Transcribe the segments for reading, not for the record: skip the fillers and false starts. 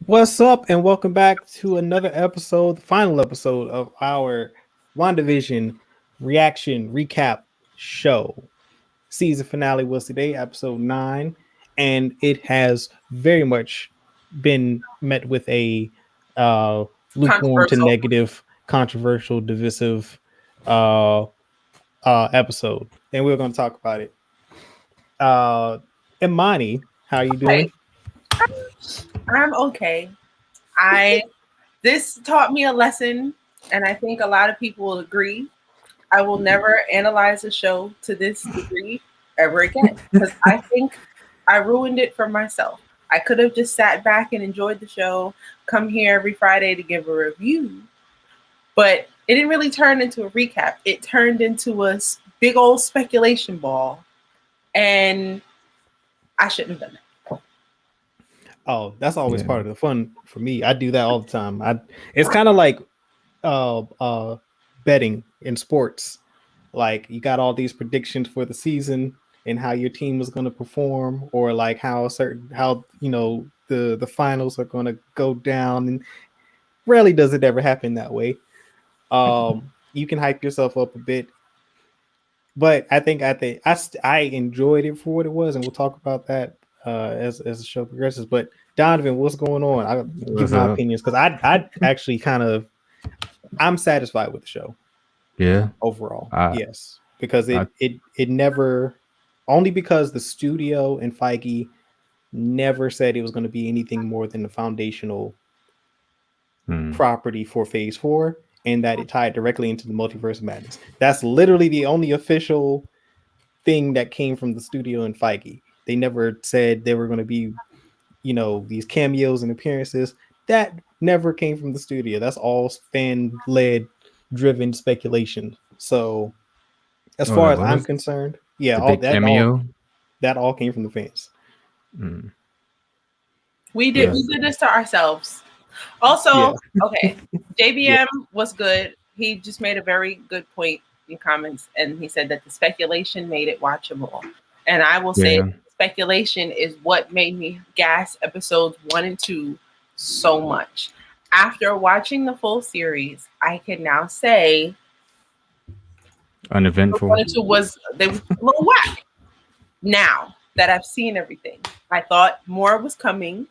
What's up, and welcome back to another episode, the final episode of our WandaVision reaction recap show. Season finale was today, episode 9, and it has very much been met with a uh, lukewarm to Controversial. negative, controversial, divisive uh, episode, and we're going to talk about it. Uh, Imani, how you Hey, doing? I'm okay. I This taught me a lesson, and I think a lot of people will agree. I will never analyze a show to this degree ever again because I think I ruined it for myself. I could have just sat back and enjoyed the show, come here every Friday to give a review, but it didn't really turn into a recap. It turned into a big old speculation ball, and I shouldn't have done that. Oh, that's always Yeah. part of the fun for me. I do that all the time. It's kind of like uh uh betting in sports. Like you got all these predictions for the season and how your team is going to perform, or like how the finals are going to go down, and rarely does it ever happen that way. You can hype yourself up a bit, but I enjoyed it for what it was, and we'll talk about that as the show progresses. But Donovan, what's going on? I'll give What's my up? opinions because I actually I'm satisfied with the show Yeah. overall. I Yes, because I it never, only because the studio and Feige never said it was going to be anything more than the foundational mm, property for Phase Four, and that it tied directly into the Multiverse of Madness. That's literally the only official thing that came from the studio and Feige. They never said there were going to be, these cameos and appearances. That never came from the studio. That's all fan led, driven speculation. So, as oh, far that as I'm was concerned, yeah, the big cameo. that all came from the fans. Mm, We did yeah. we Yes, did this to ourselves. yeah, Also, okay, yeah. JBM was good. He just made a very good point in comments, and he said that the speculation made it watchable. And I will say, Yeah. speculation is what made me gas episodes 1 and 2 so much. After watching the full series, I can now say one Uneventful. and two was they was a little whack. Now that I've seen everything, I thought more was coming.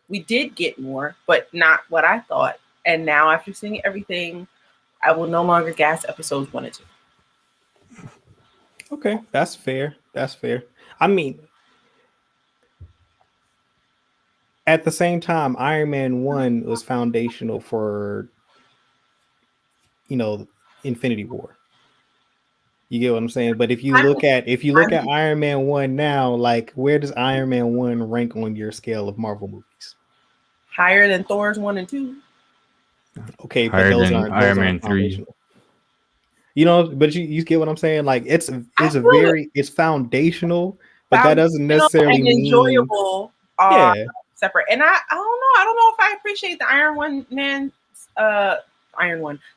We did get more, but not what I thought. And now, after seeing everything, I will no longer gas episodes 1 and 2. Okay, that's fair. That's fair. I mean, at the same time, Iron Man 1 was foundational for, you know, Infinity War. You get what I'm saying? But I'm, if you look I'm at Iron Man 1 now, like where does Iron Man 1 rank on your scale of Marvel movies? higher than Thor's 1 and 2. Okay, but Higher than those Iron Man aren't 3. foundational. But you get what I'm saying? Like I feel it's foundational, but that doesn't foundational necessarily and mean, enjoyable are yeah. separate. And I don't know. I don't know if I appreciate the uh,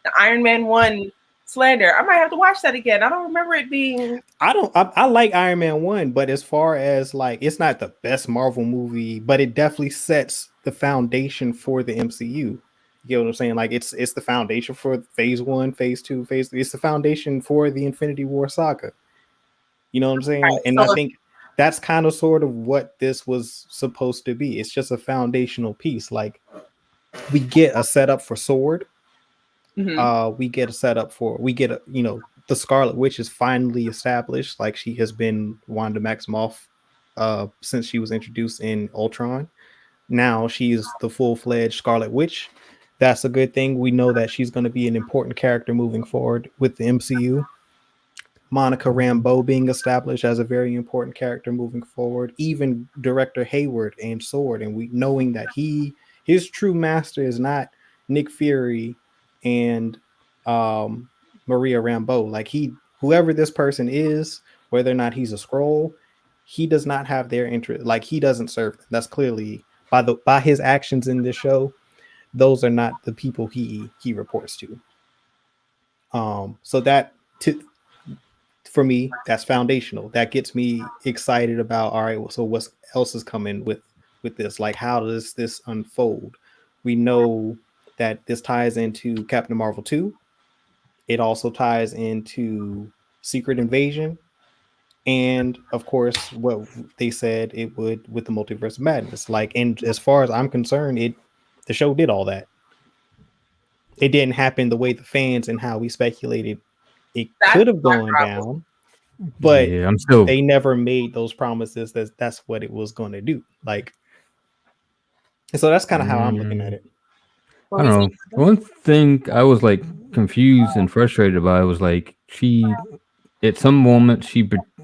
the Iron Man 1 slander. I might have to watch that again. I don't remember it being. I like Iron Man 1, but as far as like it's not the best Marvel movie, but it definitely sets the foundation for the MCU. You get what I'm saying? Like it's the foundation for phase 1, phase 2, phase 3. It's the foundation for the Infinity War saga. You know what I'm saying? Right, And I so, think that's kind of sort of what this was supposed to be. It's just a foundational piece. Like we get a setup for Sword. mhm. We get a setup for the Scarlet Witch is finally established. Like she has been Wanda Maximoff since she was introduced in Ultron. Now she's the full-fledged Scarlet Witch. That's a good thing. We know that she's going to be an important character moving forward with the MCU. Monica Rambeau being established as a very important character moving forward. Even director Hayward and Sword, and we knowing that his true master is not Nick Fury and Maria Rambeau. Like whoever this person is, whether or not he's a scroll, he does not have their interest. Like he doesn't serve them. That's clearly by his actions in this show. Those are not the people he reports to. So that to for me, that's foundational. That gets me excited about, all right, so what else is coming with this? Like how does this unfold? We know that this ties into Captain Marvel 2. It also ties into Secret Invasion. And of course, what they said it would with the Multiverse of Madness. Like, and as far as I'm concerned, the show did all that. It didn't happen the way the fans and how we speculated it That's could have my gone problem. down, but Yeah, I'm still. they never made those promises that that's what it was going to do. Like, so that's kind of how I'm looking at Mm, it. What I were you don't know. saying? One thing I was like confused and frustrated about was like she, at some moments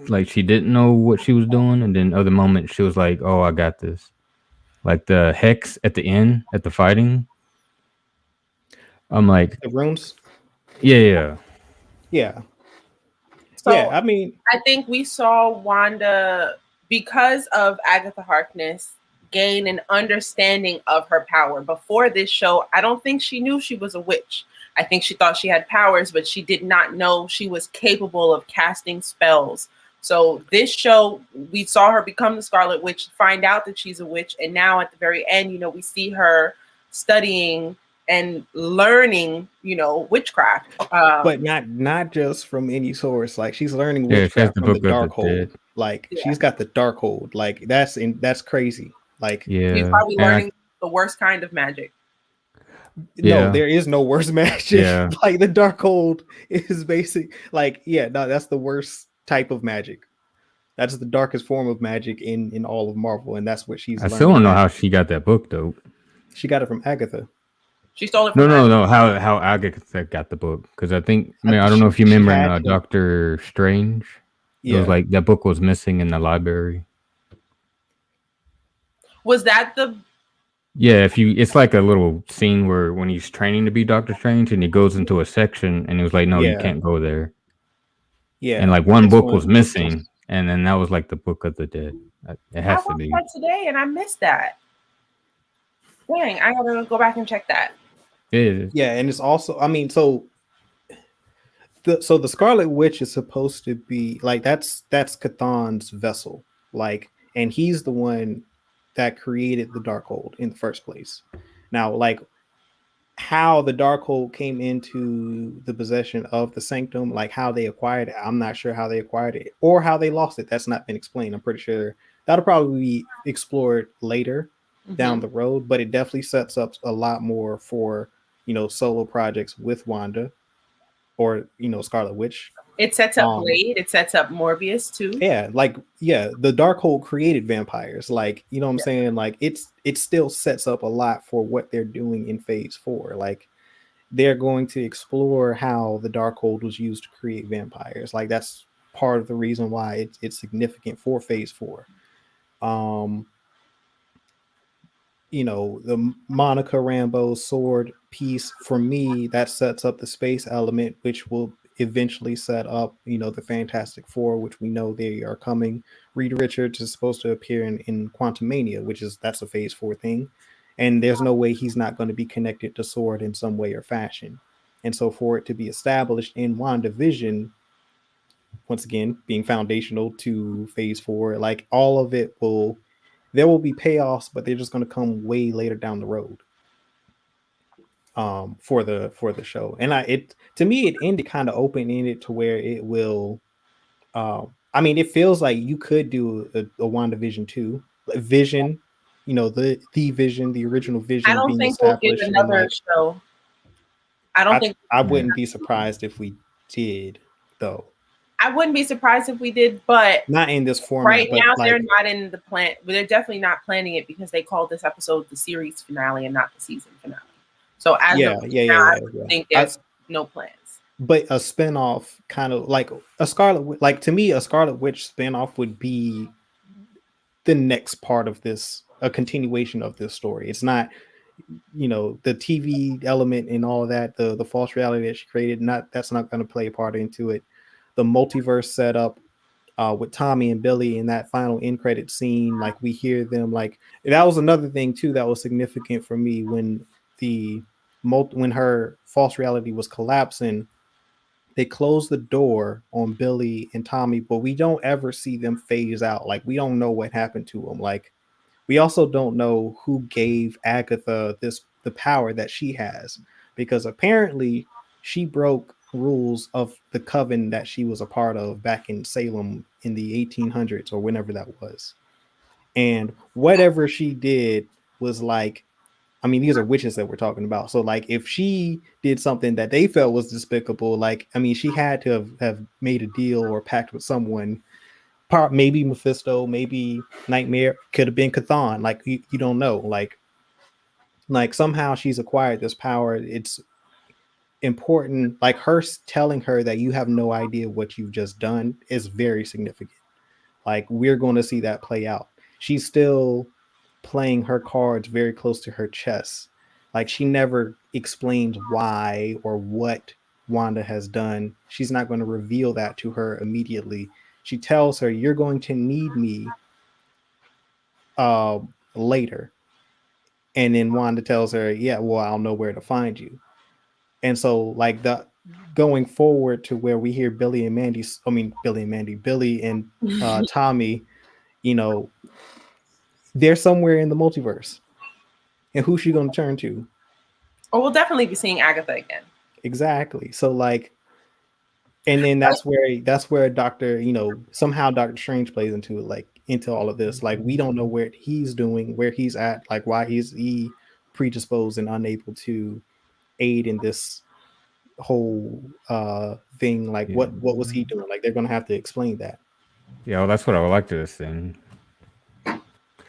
like she didn't know what she was doing, and then other moments she was like, "Oh, I got this." Like the hex at the end at the fighting. I'm like, The runes, yeah, yeah, yeah, yeah. So I mean, I think we saw Wanda, because of Agatha Harkness, gain an understanding of her power. Before this show, I don't think she knew she was a witch. I think she thought she had powers, but she did not know she was capable of casting spells. So this show, we saw her become the Scarlet Witch, find out that she's a witch, and now at the very end, we see her studying and learning, witchcraft. but not just from any source. Like, she's learning yeah. She has witchcraft the from the book of the Darkhold. dead. Like, Yeah. she's got the Darkhold. Like, that's crazy. Like, She's Yeah, probably learning the worst kind of magic. no, yeah, there is no worse magic. yeah. Like, the Darkhold is basic. Like, yeah, no, that's the worst type of magic. That's the darkest form of magic in all of Marvel, and that's what she's I still learning don't know now. how she got that book though. She got it from Agatha. She stole it No, from no, Agatha. no. How Agatha got the book? Because I think I don't know She if you she remember in had to. Doctor Strange, it was Yeah, like that book was missing in the library. Was that the Yeah, it's like a little scene where when he's training to be Doctor Strange and he goes into a section and he was like, "No, you yeah, can't go there." And yeah. like one It's book was when missing, and then that was like the Book of the Dead. It I has to watched be. that today and I missed that. Dang, I gotta go back and check that. It yeah, and it's also. I mean, so the Scarlet Witch is supposed to be like that's Cthulhu's vessel, like, and he's the one that created the Darkhold in the first place. Now, like, how the Darkhold came into the possession of the Sanctum, like how they acquired it, I'm not sure how they acquired it or how they lost it. That's not been explained. I'm pretty sure that'll probably be explored later down the road, but it definitely sets up a lot more for solo projects with Wanda or Scarlet Witch. It sets up Blade. It sets up Morbius too. Yeah, like, yeah, the Darkhold created vampires. Like, you know what I'm saying? Like, it still sets up a lot for what they're doing in Phase 4. Like, they're going to explore how the Darkhold was used to create vampires. Like, that's part of the reason why it's significant for Phase 4. The Monica Rambeau sword piece, for me, that sets up the space element, which will eventually set up the Fantastic Four, which we know they are coming. Reed Richards is supposed to appear in Quantumania, that's a Phase 4 thing, and there's no way he's not going to be connected to Sword in some way or fashion. And so for it to be established in WandaVision, once again being foundational to Phase 4, like, all of it there will be payoffs, but they're just going to come way later down the road for the show. And to me, it ended kind of open-ended to where it will I mean, it feels like you could do a WandaVision 2 Vision, the Vision, the original I Vision don't being think we'll get established. And another like, show. I don't think I wouldn't be surprised if we did, though. I wouldn't be surprised if we did, but Not in this format, right but now like, they're not in the plan. They're definitely not planning it because they called this episode the series finale and not the season finale. So as yeah, of yeah, now, yeah, I yeah. think there's no plans. But a spinoff, kind of like a Scarlet, like, to me, a Scarlet Witch spinoff would be the next part of this, a continuation of this story. It's not, the TV element and all of that, the false reality that she created, that's not going to play a part into it. The multiverse setup with Tommy and Billy in that final end credit scene, like, we hear them, like, that was another thing too that was significant for me when when her false reality was collapsing. They close the door on Billy and Tommy, but we don't ever see them phase out. Like, we don't know what happened to them. Like, we also don't know who gave Agatha this the power that she has, because apparently she broke rules of the coven that she was a part of back in Salem in the 1800s or whenever that was. And whatever she did was like, I mean, these are witches that we're talking about. So, like, if she did something that they felt was despicable, like, I mean, she had to have made a deal or pact with someone. Maybe Mephisto, maybe Nightmare, could have been Chthon. Like, you don't know. Like somehow she's acquired this power. It's important. Like her telling her that you have no idea what you've just done is very significant. Like we're going to see that play out. She's still playing her cards very close to her chest. Like she never explains why or what Wanda has done. She's not going to reveal that to her immediately. She tells her, "You're going to need me later." And then Wanda tells her, "Yeah, well, I'll know where to find you." And so, like the going forward to where we hear Billy and Mandy, I mean Billy and Mandy, Billy and Tommy, you know, they're somewhere in the multiverse. And who's she going to turn to? Oh, we'll definitely be seeing Agatha again. Exactly. So like, and then that's where Doctor, you know, somehow Doctor Strange plays into it, like into all of this. Like we don't know what he's doing, where he's at, like why he predisposed and unable to aid in this whole thing. Like what was he doing? Like they're gonna have to explain that. Yeah, well, that's what I would like to this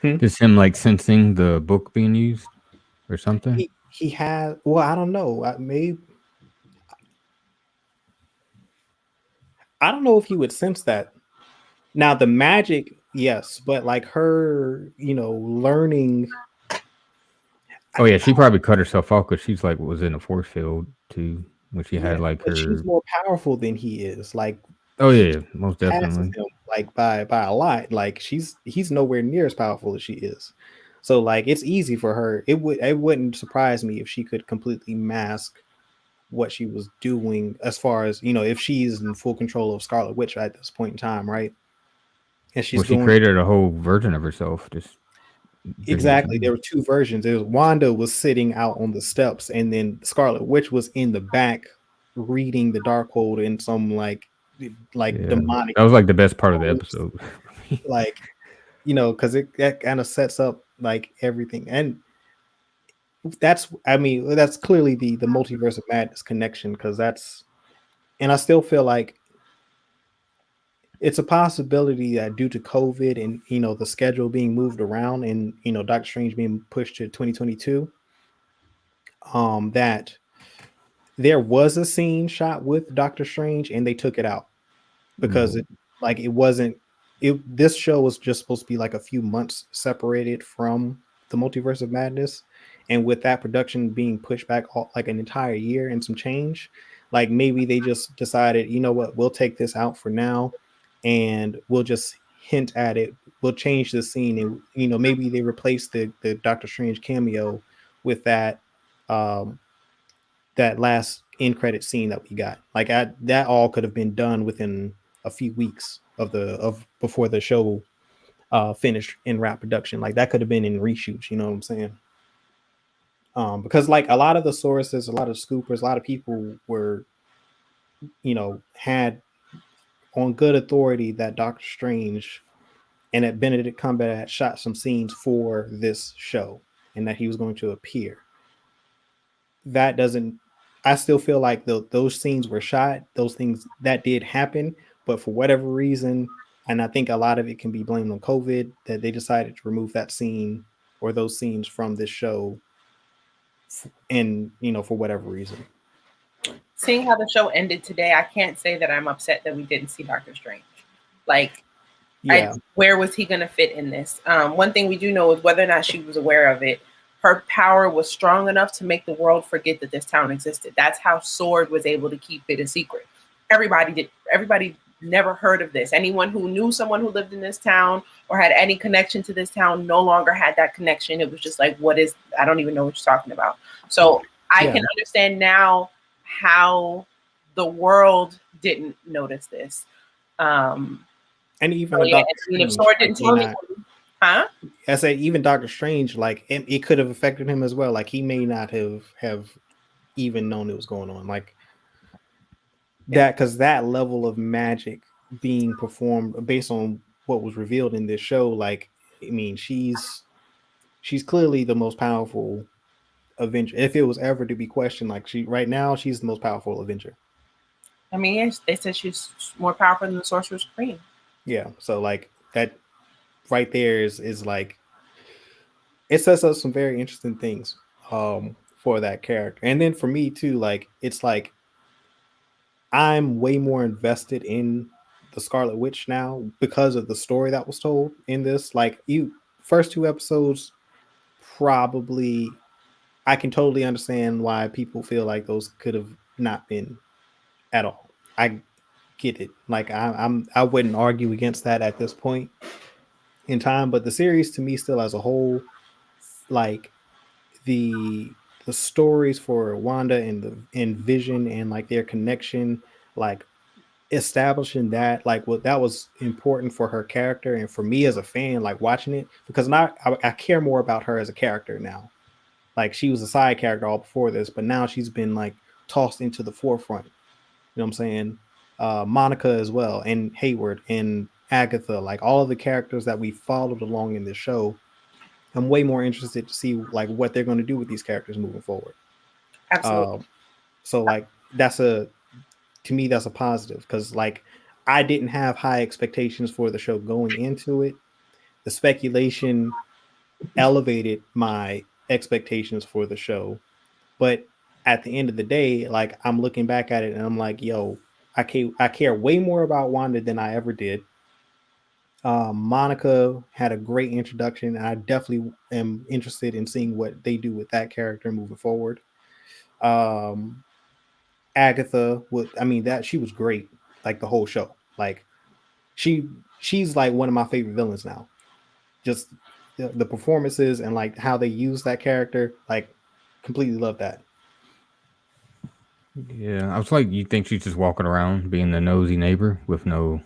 Just him like sensing the book being used or something. He has, well, I don't know. I don't know if he would sense that. Now the magic, yes, but like her, you know, learning. Oh yeah, she probably cut herself off because she's like was in a force field too when she had like but her. she's more powerful than he is. Like, Oh yeah, most passes definitely. him like by a lot. Like he's nowhere near as powerful as she is. So like it's easy for her. It wouldn't surprise me if she could completely mask what she was doing, as far as, you know, if she's in full control of Scarlet Witch at this point in time, right? And she's Well, she going created a whole version of herself. Just exactly. There were two versions. There was Wanda was sitting out on the steps, and then Scarlet Witch was in the back reading the Darkhold in some like demonic. That was like the best part of the episode. Like, you know, because that kind of sets up like everything, and that's, I mean, that's clearly the multiverse of madness connection, because that's, and I still feel like it's a possibility that due to COVID and, you know, the schedule being moved around and, you know, Doctor Strange being pushed to 2022, that there was a scene shot with Doctor Strange and they took it out because it wasn't, this show was just supposed to be like a few months separated from the Multiverse of Madness, and with that production being pushed back like an entire year and some change, like maybe they just decided, you know what, we'll take this out for now and we'll just hint at it, we'll change the scene, and, you know, maybe they replace the Doctor Strange cameo with that that last end credit scene that we got. Like that all could have been done within a few weeks of before the show finished in wrap production. Like that could have been in reshoots, you know what I'm saying? Because like a lot of the sources, a lot of scoopers, a lot of people were, you know, had on good authority that Doctor Strange and that Benedict Cumberbatch shot some scenes for this show and that he was going to appear. That doesn't, I still feel like those scenes were shot, those things that did happen, but for whatever reason, and I think a lot of it can be blamed on COVID, that they decided to remove that scene or those scenes from this show, and, you know, for whatever reason. Seeing how the show ended today, I can't say that I'm upset that we didn't see Doctor Strange. Like, yeah, where was he going to fit in this? One thing we do know is whether or not she was aware of it, her power was strong enough to make the world forget that this town existed. That's how Sword was able to keep it a secret. Everybody never heard of this. Anyone who knew someone who lived in this town or had any connection to this town no longer had that connection. It was just like, I don't even know what you're talking about. So I can understand now how the world didn't notice this. And even if Sword didn't tell me, Huh? I said even Doctor Strange, like it could have affected him as well. Like he may not have even known it was going on. Like Yeah. that, because that level of magic being performed based on what was revealed in this show, like I mean, she's clearly the most powerful Avenger. If it was ever to be questioned, like she right now, she's the most powerful Avenger. I mean, yes, they said she's more powerful than the Sorcerer Supreme. Yeah. So like that right there is like it sets up some very interesting things for that character. And then for me too, like it's like I'm way more invested in the Scarlet Witch now because of the story that was told in this. Like you first two episodes, probably I can totally understand why people feel like those could have not been at all. I get it. Like I wouldn't argue against that at this point in time, but the series to me still as a whole, like the stories for Wanda and Vision and like their connection, like establishing that like what that was important for her character and for me as a fan like watching it because now I care more about her as a character now. Like she was a side character all before this, but now she's been like tossed into the forefront. You know what I'm saying? Monica as well, and Hayward and Agatha, like all of the characters that we followed along in this show. I'm way more interested to see like what they're going to do with these characters moving forward. Absolutely. Um, so like that's a to me that's a positive because like I didn't have high expectations for the show going into it. The speculation elevated my expectations for the show, but at the end of the day, like I'm looking back at it and I'm like, yo, I care way more about Wanda than I ever did. Monica had a great introduction, and I definitely am interested in seeing what they do with that character moving forward. Um, Agatha, would I mean that she was great, like the whole show. Like she she's like one of my favorite villains now. Just the performances and like how they use that character, like completely love that. Yeah, I was like, you think she's just walking around being the nosy neighbor with no.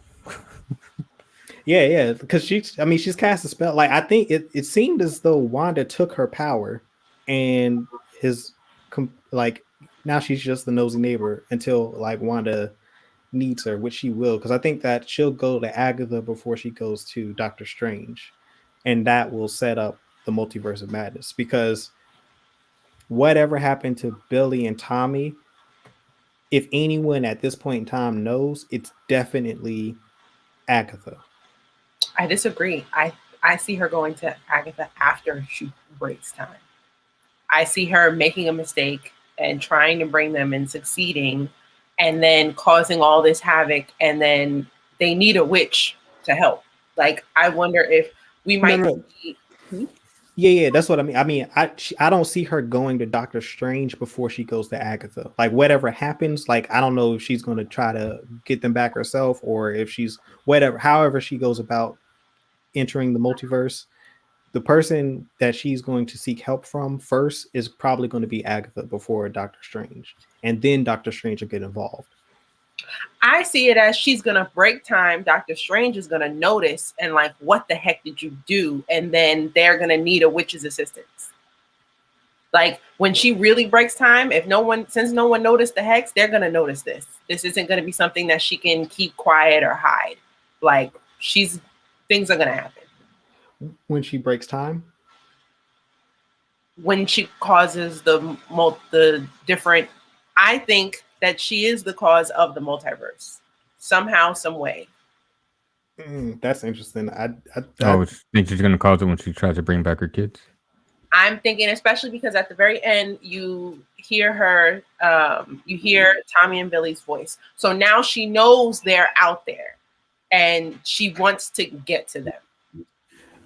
Yeah, because I mean, she's cast a spell. Like I think it seemed as though Wanda took her power, and his like now she's just the nosy neighbor until like Wanda needs her, which she will, because I think that she'll go to Agatha before she goes to Doctor Strange, and that will set up the multiverse of madness. Because whatever happened to Billy and Tommy, if anyone at this point in time knows, it's definitely Agatha. I disagree. I see her going to Agatha after she breaks time. I see her making a mistake and trying to bring them and succeeding and then causing all this havoc and then they need a witch to help. Like I wonder if we No, might no, no. see. Hmm? Yeah, that's what I mean. I mean, I don't see her going to Doctor Strange before she goes to Agatha. Like whatever happens, like I don't know if she's going to try to get them back herself or if she's whatever. However, she goes about entering the multiverse. The person that she's going to seek help from first is probably going to be Agatha before Doctor Strange, and then Doctor Strange will get involved. I see it as she's gonna break time. Doctor Strange is gonna notice and like, what the heck did you do? And then they're gonna need a witch's assistance. Like when she really breaks time, if no one, since no one noticed the hex, they're gonna notice this. This isn't gonna be something that she can keep quiet or hide. Like she's, things are gonna happen When she breaks time, when she causes the different. I think that she is the cause of the multiverse somehow, some way. that's interesting. Oh, I think she's gonna cause it when she tries to bring back her kids. I'm thinking, especially because at the very end, you hear her, you hear Tommy and Billy's voice. So now she knows they're out there and she wants to get to them.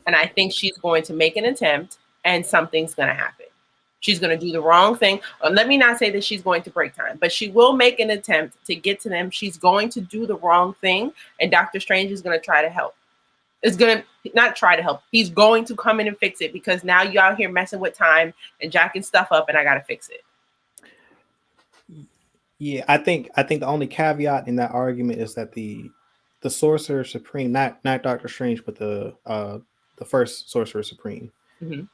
And I think she's going to make an attempt and something's going to happen. She's going to do the wrong thing. Let me not say that she's going to break time, but she will make an attempt to get to them. She's going to do the wrong thing. And Doctor Strange is going to try to help. Is going to not try to help. He's going to come in and fix it because now you out here messing with time and jacking stuff up, and I got to fix it. Yeah, I think the only caveat in that argument is that the Sorcerer Supreme, not Doctor Strange, but the first Sorcerer Supreme. Mhm.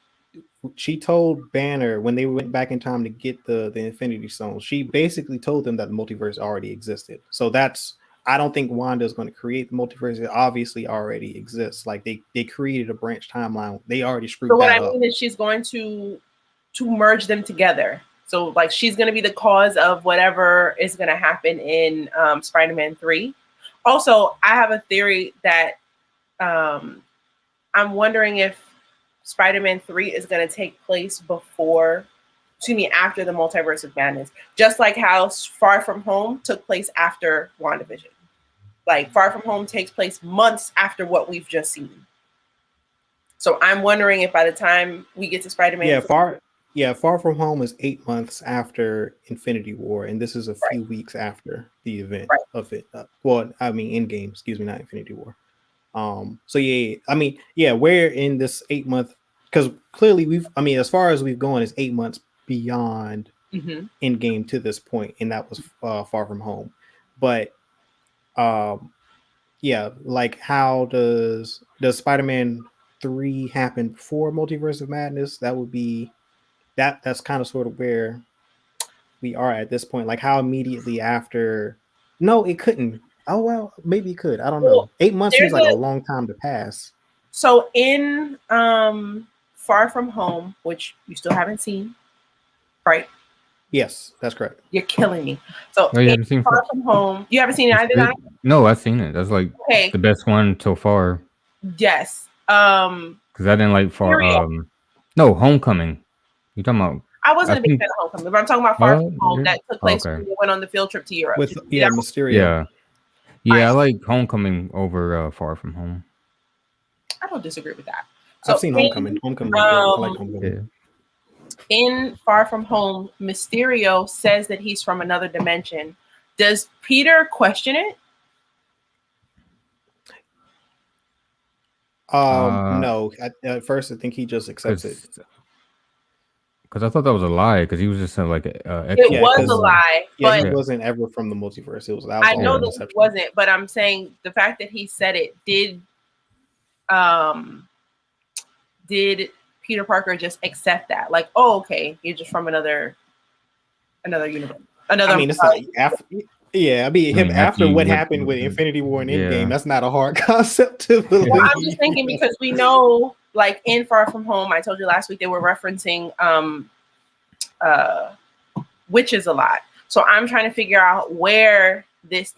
She told Banner when they went back in time to get the Infinity Stones, she basically told them that the multiverse already existed. So that's, I don't think Wanda is going to create the multiverse. It obviously already exists. Like they created a branch timeline. They already So screwed what that I up. mean is she's going to merge them together. So like she's going to be the cause of whatever is going to happen in Spider-Man 3. Also, I have a theory that I'm wondering if Spider-Man 3 is going to take place after the Multiverse of Madness, just like how Far From Home took place after WandaVision. Like Far From Home takes place months after what we've just seen. So I'm wondering if by the time we get to Spider-Man 3, Far From Home is 8 months after Infinity War, and this is a right, few weeks after the event right. of it. Well, I mean, Endgame, excuse me, not Infinity War. So yeah, I mean, yeah, we're in this 8 month, because clearly as far as we've gone, is 8 months beyond Mm-hmm. Endgame to this point, and that was Far From Home. But yeah, like how does Spider-Man 3 happen before Multiverse of Madness? That would be that's kind of sort of where we are at this point. Like how immediately after? No, it couldn't. Oh well, maybe it could. I don't Well, know. 8 months seems there's like a long time to pass. so in Far From Home, which you still haven't seen, right? Yes, that's correct. You're killing me. So Oh, you in haven't seen Far From Home, you haven't seen it it's either, good? Guy? No, I've seen it. That's like Okay. the best one so far. Yes. Because I didn't like far. Mysterio. No, Homecoming. You talking about? I I wasn't a big think. fan of Homecoming, but I'm talking about Far From Home Yeah. that took place Okay. when they went on the field trip to Europe. With Did you see that? Mysterio. Yeah. Yeah, I Fine. like Homecoming over Far From Home. I don't disagree with that. I've So seen Homecoming. Homecoming was great. I like Homecoming. Yeah. in Far From Home, Mysterio says that he's from another dimension. Does Peter question it? No. At first, I think he just accepts it. Because I thought that was a lie. Because he was just like It extra. was a lie, Yeah, he but wasn't ever from the multiverse. That was I know all that deception. he wasn't. But I'm saying the fact that he said it did Peter Parker just accept that? Like, oh, okay, you're just from another universe. I mean, it's not after. Yeah, I mean, him after what happened with Infinity War and Endgame, that's not a hard concept to believe. Well, I'm just thinking because we know, like in Far From Home, I told you last week they were referencing witches a lot. So I'm trying to figure out where this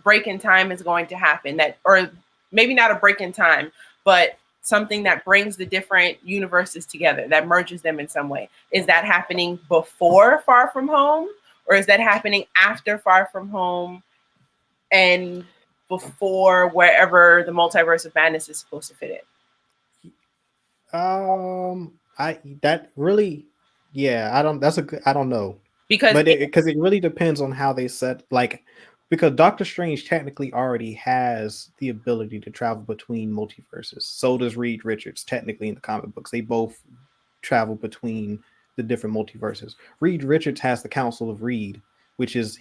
break in time is going to happen. Or maybe not a break in time, but something that brings the different universes together, that merges them in some way. Is that happening before Far From Home? Or is that happening after Far From Home and before wherever the Multiverse of Madness is supposed to fit in? I don't know. Because it really depends on how they set, like, because Doctor Strange technically already has the ability to travel between multiverses. So does Reed Richards, technically, in the comic books. They both travel between the different multiverses. Reed Richards has the Council of Reed, which is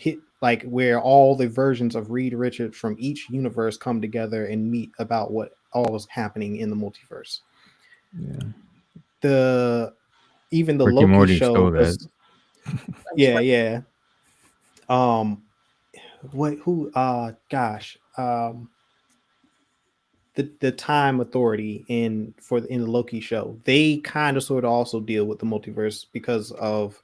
where all the versions of Reed Richards from each universe come together and meet about what all is happening in the multiverse. Yeah. Even the Rick Loki Morty show. stole that. Yeah. The Time Authority in the Loki show, they kind of sort of also deal with the multiverse because of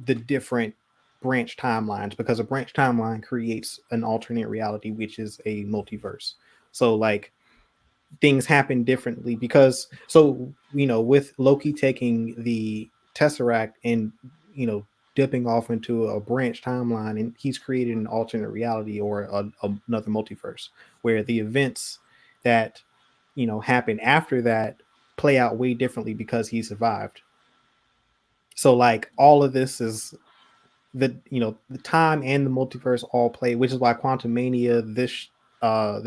the different branch timelines, because a branch timeline creates an alternate reality, which is a multiverse. So like things happen differently because with Loki taking the Tesseract and dipping off into a branch timeline, and he's created an alternate reality or another multiverse where the events that happen after that play out way differently because he survived. So like all of this is the time and the multiverse all play, which is why Quantum Mania, this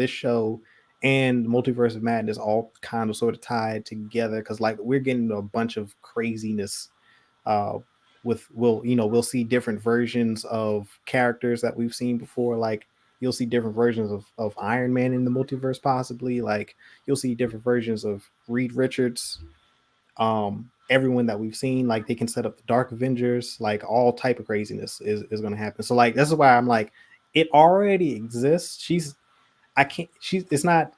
show, and Multiverse of Madness all kind of sort of tied together, because like we're getting a bunch of craziness. We'll see different versions of characters that we've seen before. Like you'll see different versions of Iron Man in the multiverse, possibly. Like you'll see different versions of Reed Richards, everyone that we've seen. Like they can set up the Dark Avengers, like all type of craziness is going to happen. So like this is why I'm like, it already exists. I can't. She's. It's not.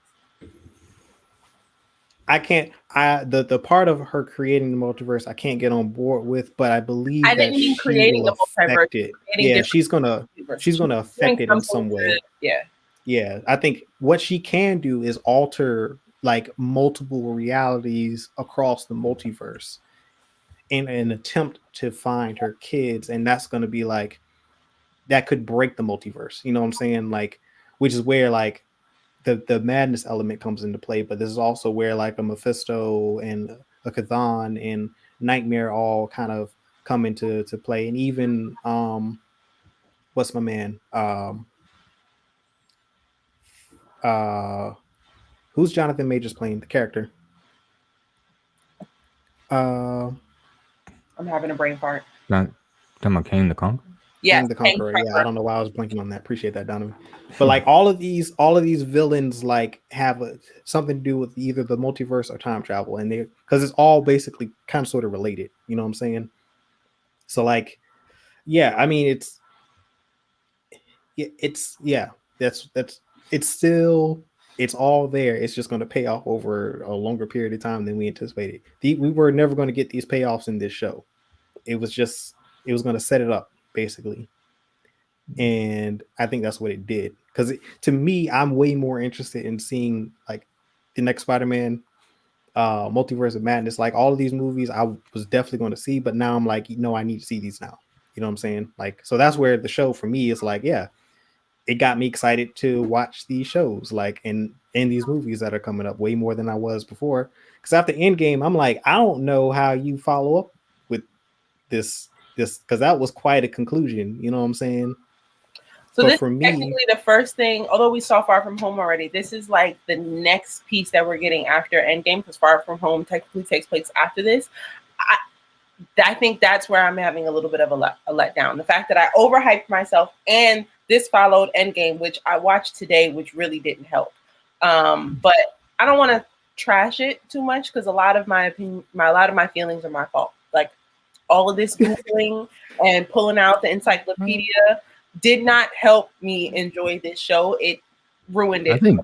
I can't. The part of her creating the multiverse, I can't get on board with. But I I believe that didn't mean she creating will a multiverse, affect it. creating Yeah, different she's gonna. multiverses. She's She's gonna doing affect it in something some to, way. yeah. Yeah, I think what she can do is alter like multiple realities across the multiverse in an attempt to find her kids, and that's going to be like that could break the multiverse. You know what I'm saying? Like, which is where like the madness element comes into play. But this is also where like a Mephisto and a Chthon and Nightmare all kind of come into to play, and even what's my man uh who's Jonathan Majors playing the character? Uh, I'm having a brain fart. Not talking about Kane the Conqueror. Yes, King the Hank Conqueror. Yeah, I Pepper. don't know why I was blinking on that. Appreciate that, Donovan. But like all of these villains like have something to do with either the multiverse or time travel, and they because it's all basically kind of sort of related. You know what I'm saying? So like, yeah, I mean it's yeah, that's it's still it's all there. It's just going to pay off over a longer period of time than we anticipated. We were never going to get these payoffs in this show. It was just it was going to set it up basically, and I think that's what it did. Because to me, I'm way more interested in seeing like the next Spider-Man, Multiverse of Madness. Like all of these movies, I was definitely going to see, but now I'm like, I need to see these now. You know what I'm saying? Like, so that's where the show for me is like, yeah, it got me excited to watch these shows, like in these movies that are coming up way more than I was before. Because after Endgame, I'm like, I don't know how you follow up with this because that was quite a conclusion. You know what I'm saying? So But this for is me, technically the first thing, although we saw Far From Home already, this is like the next piece that we're getting after Endgame, because Far From Home technically takes place after this. I think that's where I'm having a little bit of a letdown. The fact that I overhyped myself, and this followed Endgame, which I watched today, which really didn't help. But I don't want to trash it too much because a lot of my opinion, a lot of my feelings are my fault. Like all of this Googling and pulling out the encyclopedia did not help me enjoy this show. It ruined I it. think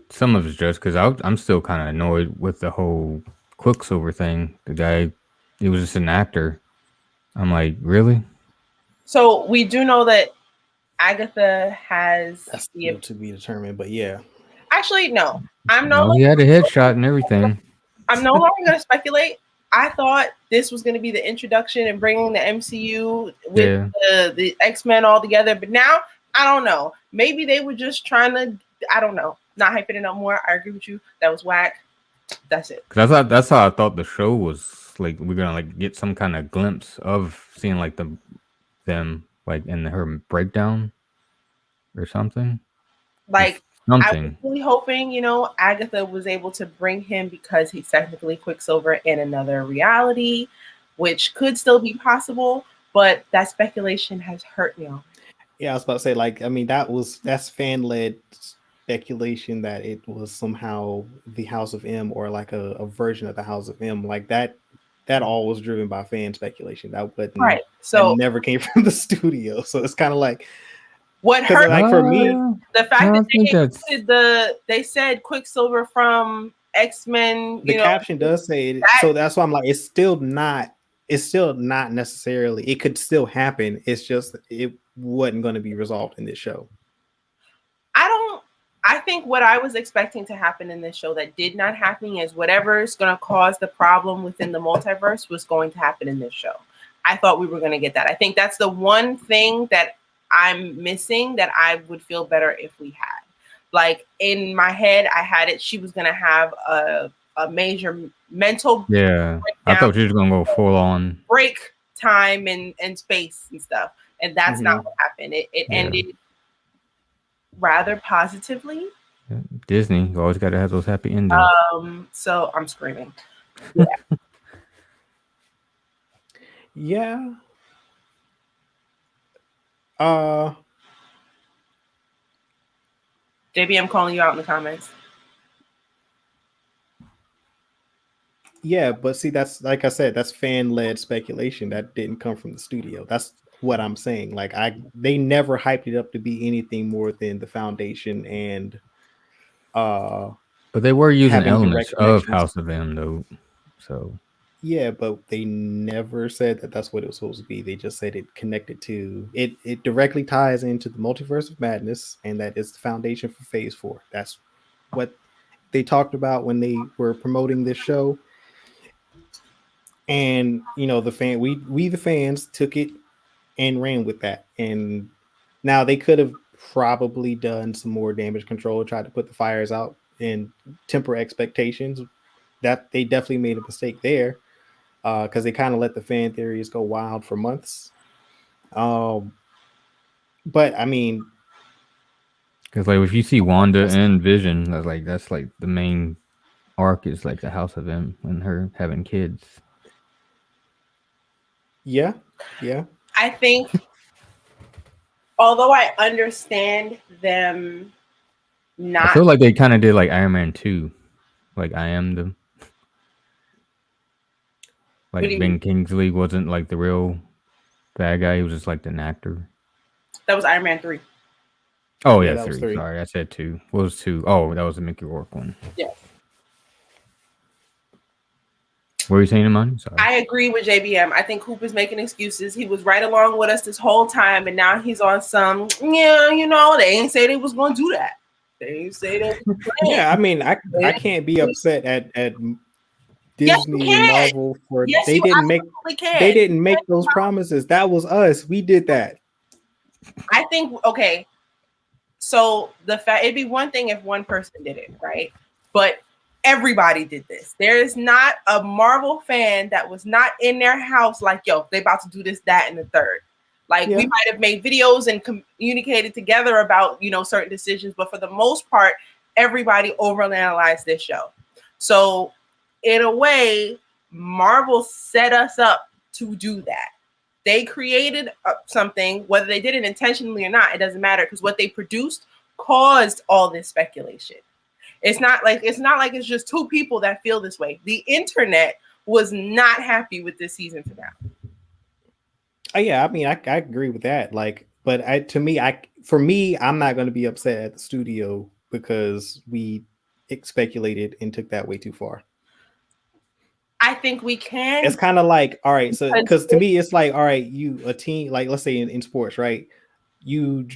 some of it's just because I'm still kind of annoyed with the whole Quicksilver thing. The guy, he was just an actor. I'm like, really? So we do know that Agatha has that's the. still to be determined. But yeah, Actually, no. I'm no No, he had a headshot and everything. I'm no longer going to speculate. I thought this was going to be the introduction and bringing the MCU with Yeah. the X-Men all together. But now, I don't know. Maybe they were just trying to, I don't know, not hyping it up more. I agree with you. That was whack. That's it. Because I thought that's how I thought the show was. Like we're gonna like get some kind of glimpse of seeing like them like in her breakdown or something. Like, I was Something. really hoping, Agatha was able to bring him because he's technically Quicksilver in another reality, which could still be possible. But that speculation has hurt me. yeah, I was about to say like I mean that's fan led speculation that it was somehow the House of M or like a version of the House of M like that all was driven by fan speculation. That wasn't Right. that So never came from the studio. So it's kind of like what because hurt like for me, the fact I that think that's they said Quicksilver from X-Men, the caption does say it, that so that's why I'm like it's still not necessarily it could still happen. It's just it wasn't going to be resolved in this show. I think what I was expecting to happen in this show that did not happen is whatever is going to cause the problem within the multiverse was going to happen in this show. I thought we were going to get that. I think that's the one thing that I'm missing that I would feel better if we had. Like in my head, I had it. She was going to have a major mental yeah. I breakdown, thought you was gonna go full on. break time and space and stuff. And that's not Mhm. what happened. It Yeah. ended rather positively. Disney, you always gotta have those happy endings. So I'm screaming. Yeah. Uh JBM calling you out in the comments. Yeah, but see, that's like I said, that's fan-led speculation that didn't come from the studio. That's what I'm saying. Like they never hyped it up to be anything more than the Foundation and But they were using having direct elements of connections. House of M though, so Yeah, but they never said that that's what it was supposed to be. They just said it connected to it. It directly ties into the multiverse of madness, and that is the foundation for Phase 4. That's what they talked about when they were promoting this show. And the we the fans took it and ran with that. And now they could have probably done some more damage control, tried to put the fires out and temper expectations. That they definitely made a mistake there. Because they kind of let the fan theories go wild for months. But I mean, because like if you see Wanda and Vision, that's like the main arc is like the House of M and her having kids. yeah. I think, although I understand them not. I feel like they kind of did like Iron Man 2, like I am the. Like Ben mean? Kingsley wasn't like the real bad guy; he was just like an actor. That was Iron Man 3. Oh yeah, that was 3. Sorry, I said 2. What was 2? Oh, that was the Mickey Rourke one. Yes. What were you saying, Imani? Sorry. I agree with JBM. I think Coop is making excuses. He was right along with us this whole time, and now he's on some. Yeah, they ain't say they was going to do that. They ain't say that. Yeah, I mean, I can't be upset at Disney and Marvel for they didn't make those promises. That was us. We did that. I think okay. So the fact it'd be one thing if one person did it, right? But everybody did this. There is not a Marvel fan that was not in their house like, yo, they about to do this, that, and the third. Like we might have made videos and communicated together about certain decisions, but for the most part, everybody overanalyzed this show. So in a way, Marvel set us up to do that. They created something, whether they did it intentionally or not, it doesn't matter, because what they produced caused all this speculation. It's not like it's just two people that feel this way. The internet was not happy with this season finale. Yeah, I mean, I agree with that. Like, but for me, I'm not going to be upset at the studio because we speculated and took that way too far. I think we can. It's kind of like, all right, so because to me, it's like, all right, a team, like let's say in sports, right? You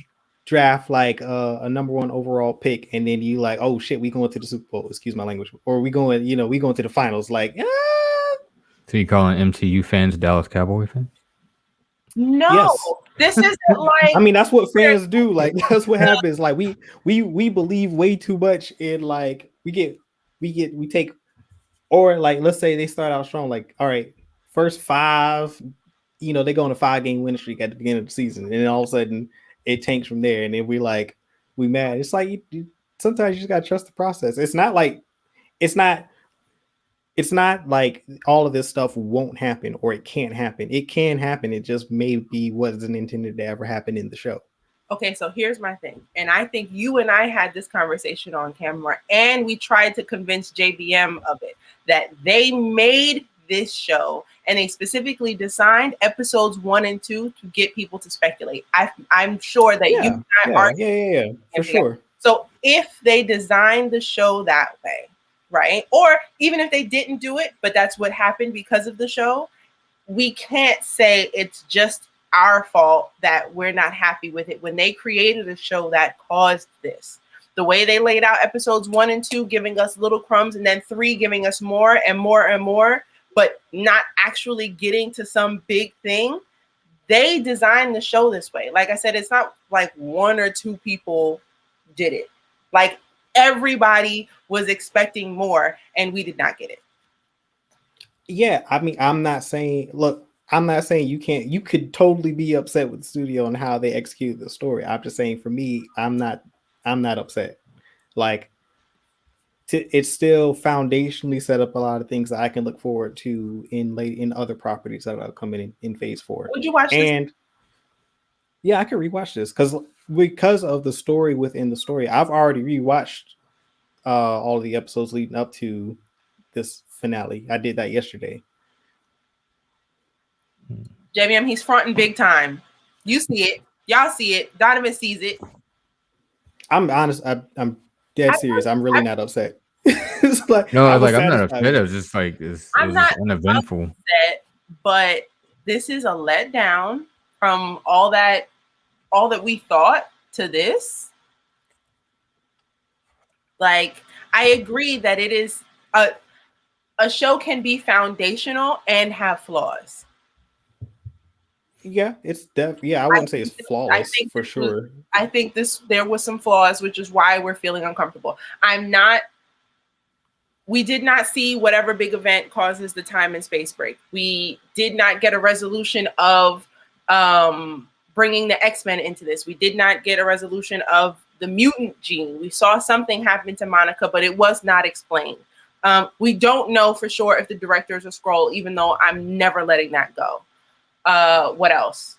draft like a number 1 overall pick, and then you like, oh shit, we going to the Super Bowl. Excuse my language, or we going to the finals. Like, So you calling MTU fans Dallas Cowboy fans? No, yes. This isn't like. I mean, that's what fans do. Like, that's what happens. Like, we believe way too much in like we take. Or like, let's say they start out strong. Like, all right, first 5, they go on a 5-game winning streak at the beginning of the season, and then all of a sudden it tanks from there, and then we mad. It's like sometimes you just gotta trust the process. It's not like all of this stuff won't happen or it can't happen. It can happen. It just maybe wasn't intended to ever happen in the show. Okay, so here's my thing. And I think you and I had this conversation on camera, and we tried to convince JBM of it, that they made this show and they specifically designed episodes 1 and 2 to get people to speculate. I'm sure that you and I are. Yeah, for sure. So if they designed the show that way, right? Or even if they didn't do it, but that's what happened because of the show, we can't say it's just our fault that we're not happy with it when they created a show that caused this. The way they laid out episodes 1 and 2, giving us little crumbs, and then 3 giving us more and more and more, but not actually getting to some big thing. They designed the show this way. Like I said, it's not like 1 or 2 people did it. Like everybody was expecting more, and we did not get it. Yeah, I mean, I'm not saying you can't. You could totally be upset with the studio and how they execute the story. I'm just saying, for me, I'm not upset. Like, it's still foundationally set up a lot of things that I can look forward to in other properties that are coming in Phase 4. Would you watch this? Yeah, I could rewatch this because because of the story within the story. I've already rewatched all of the episodes leading up to this finale. I did that yesterday. JBM, he's fronting big time. You see it. Y'all see it. Donovan sees it. I'm honest. I'm dead serious. I'm really not upset. It's like No, I was like I'm not satisfied upset. with I it. was just like it I'm was just not uneventful. upset, but this is a letdown from all that we thought to this. Like, I agree that it is a show can be foundational and have flaws. Yeah, it's yeah, I wouldn't say it's flawless for sure. I think there was some flaws, which is why we're feeling uncomfortable. We did not see whatever big event causes the time and space break. We did not get a resolution of bringing the X-Men into this. We did not get a resolution of the mutant gene. We saw something happen to Monica, but it was not explained. We don't know for sure if the director is a Skrull, even though I'm never letting that go. What else?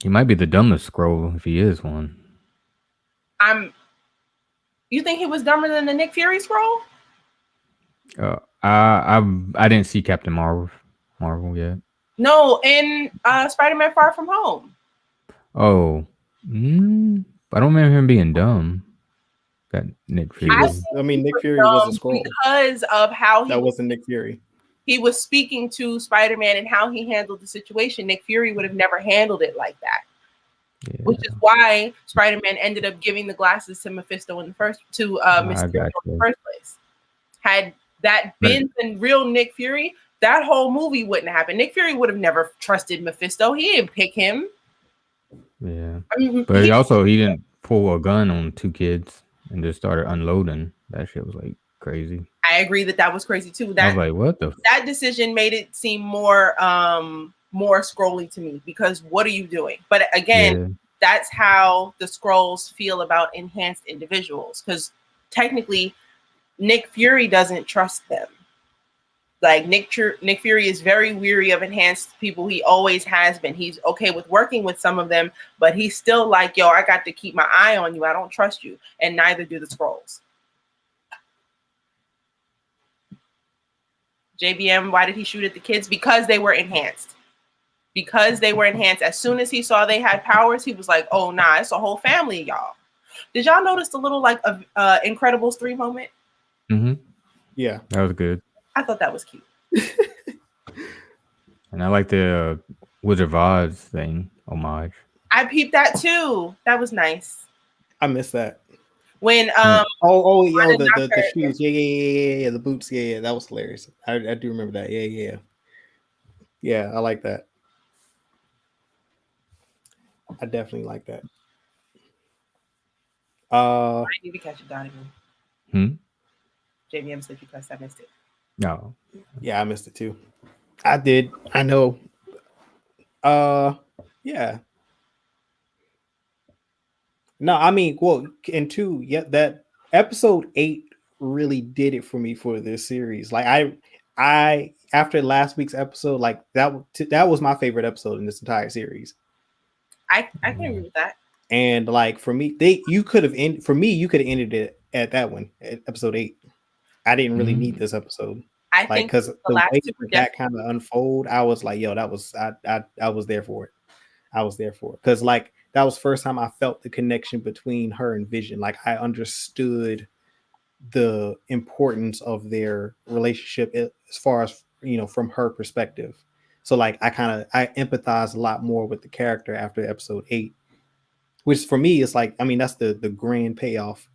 He might be the dumbest Skrull if he is one. You think he was dumber than the Nick Fury Skrull? I didn't see Captain Marvel yet. No, in Spider-Man: Far From Home. Oh, I don't remember him being dumb. Got Nick Fury. Nick Fury was a Skrull because of how that wasn't Nick Fury. He was speaking to Spider-Man and how he handled the situation. Nick Fury would have never handled it like that. Yeah. Which is why Spider-Man ended up giving the glasses to Mephisto in the first place. Had that been the real Nick Fury, that whole movie wouldn't happen. Nick Fury would have never trusted Mephisto. He didn't pick him. Yeah, but he didn't pull a gun on two kids and just started unloading. That shit was like crazy. I agree that was crazy too. I was like, what the? That decision made it seem more Skrully to me, because what are you doing? But again, that's how the Skrulls feel about enhanced individuals, because technically Nick Fury doesn't trust them. Like Nick Fury is very weary of enhanced people. He always has been. He's okay with working with some of them, but he's still like, yo, I got to keep my eye on you. I don't trust you. And neither do the Skrulls. JBM, why did he shoot at the kids? Because they were enhanced. As soon as he saw they had powers, he was like, oh, nah, it's a whole family of y'all. Did y'all notice the little Incredibles 3 moment? Mm-hmm. Yeah. That was good. I thought that was cute. And I like the Wizard of Oz thing, homage. I peeped that too. That was nice. I missed that. When the shoes, yeah, the boots, yeah, that was hilarious. I do remember that, yeah, I like that. I definitely like that. I need to catch it, Donovan. JBM said you cussed. I missed it. No, yeah, I missed it too. I did. I know. Yeah. No, I mean, well, and two, yeah, that episode 8 really did it for me for this series. Like I after last week's episode, like that was my favorite episode in this entire series. I can agree with that. And like for me, you could have ended it at that one, at episode 8. I didn't really need this episode. I think because the way that kind of unfold, I was like, yo, that was I was there for it. I was there for it because like that was the first time I felt the connection between her and Vision. Like I understood the importance of their relationship as far as, from her perspective. So like I empathize a lot more with the character after episode 8, which for me is like, I mean, that's the grand payoff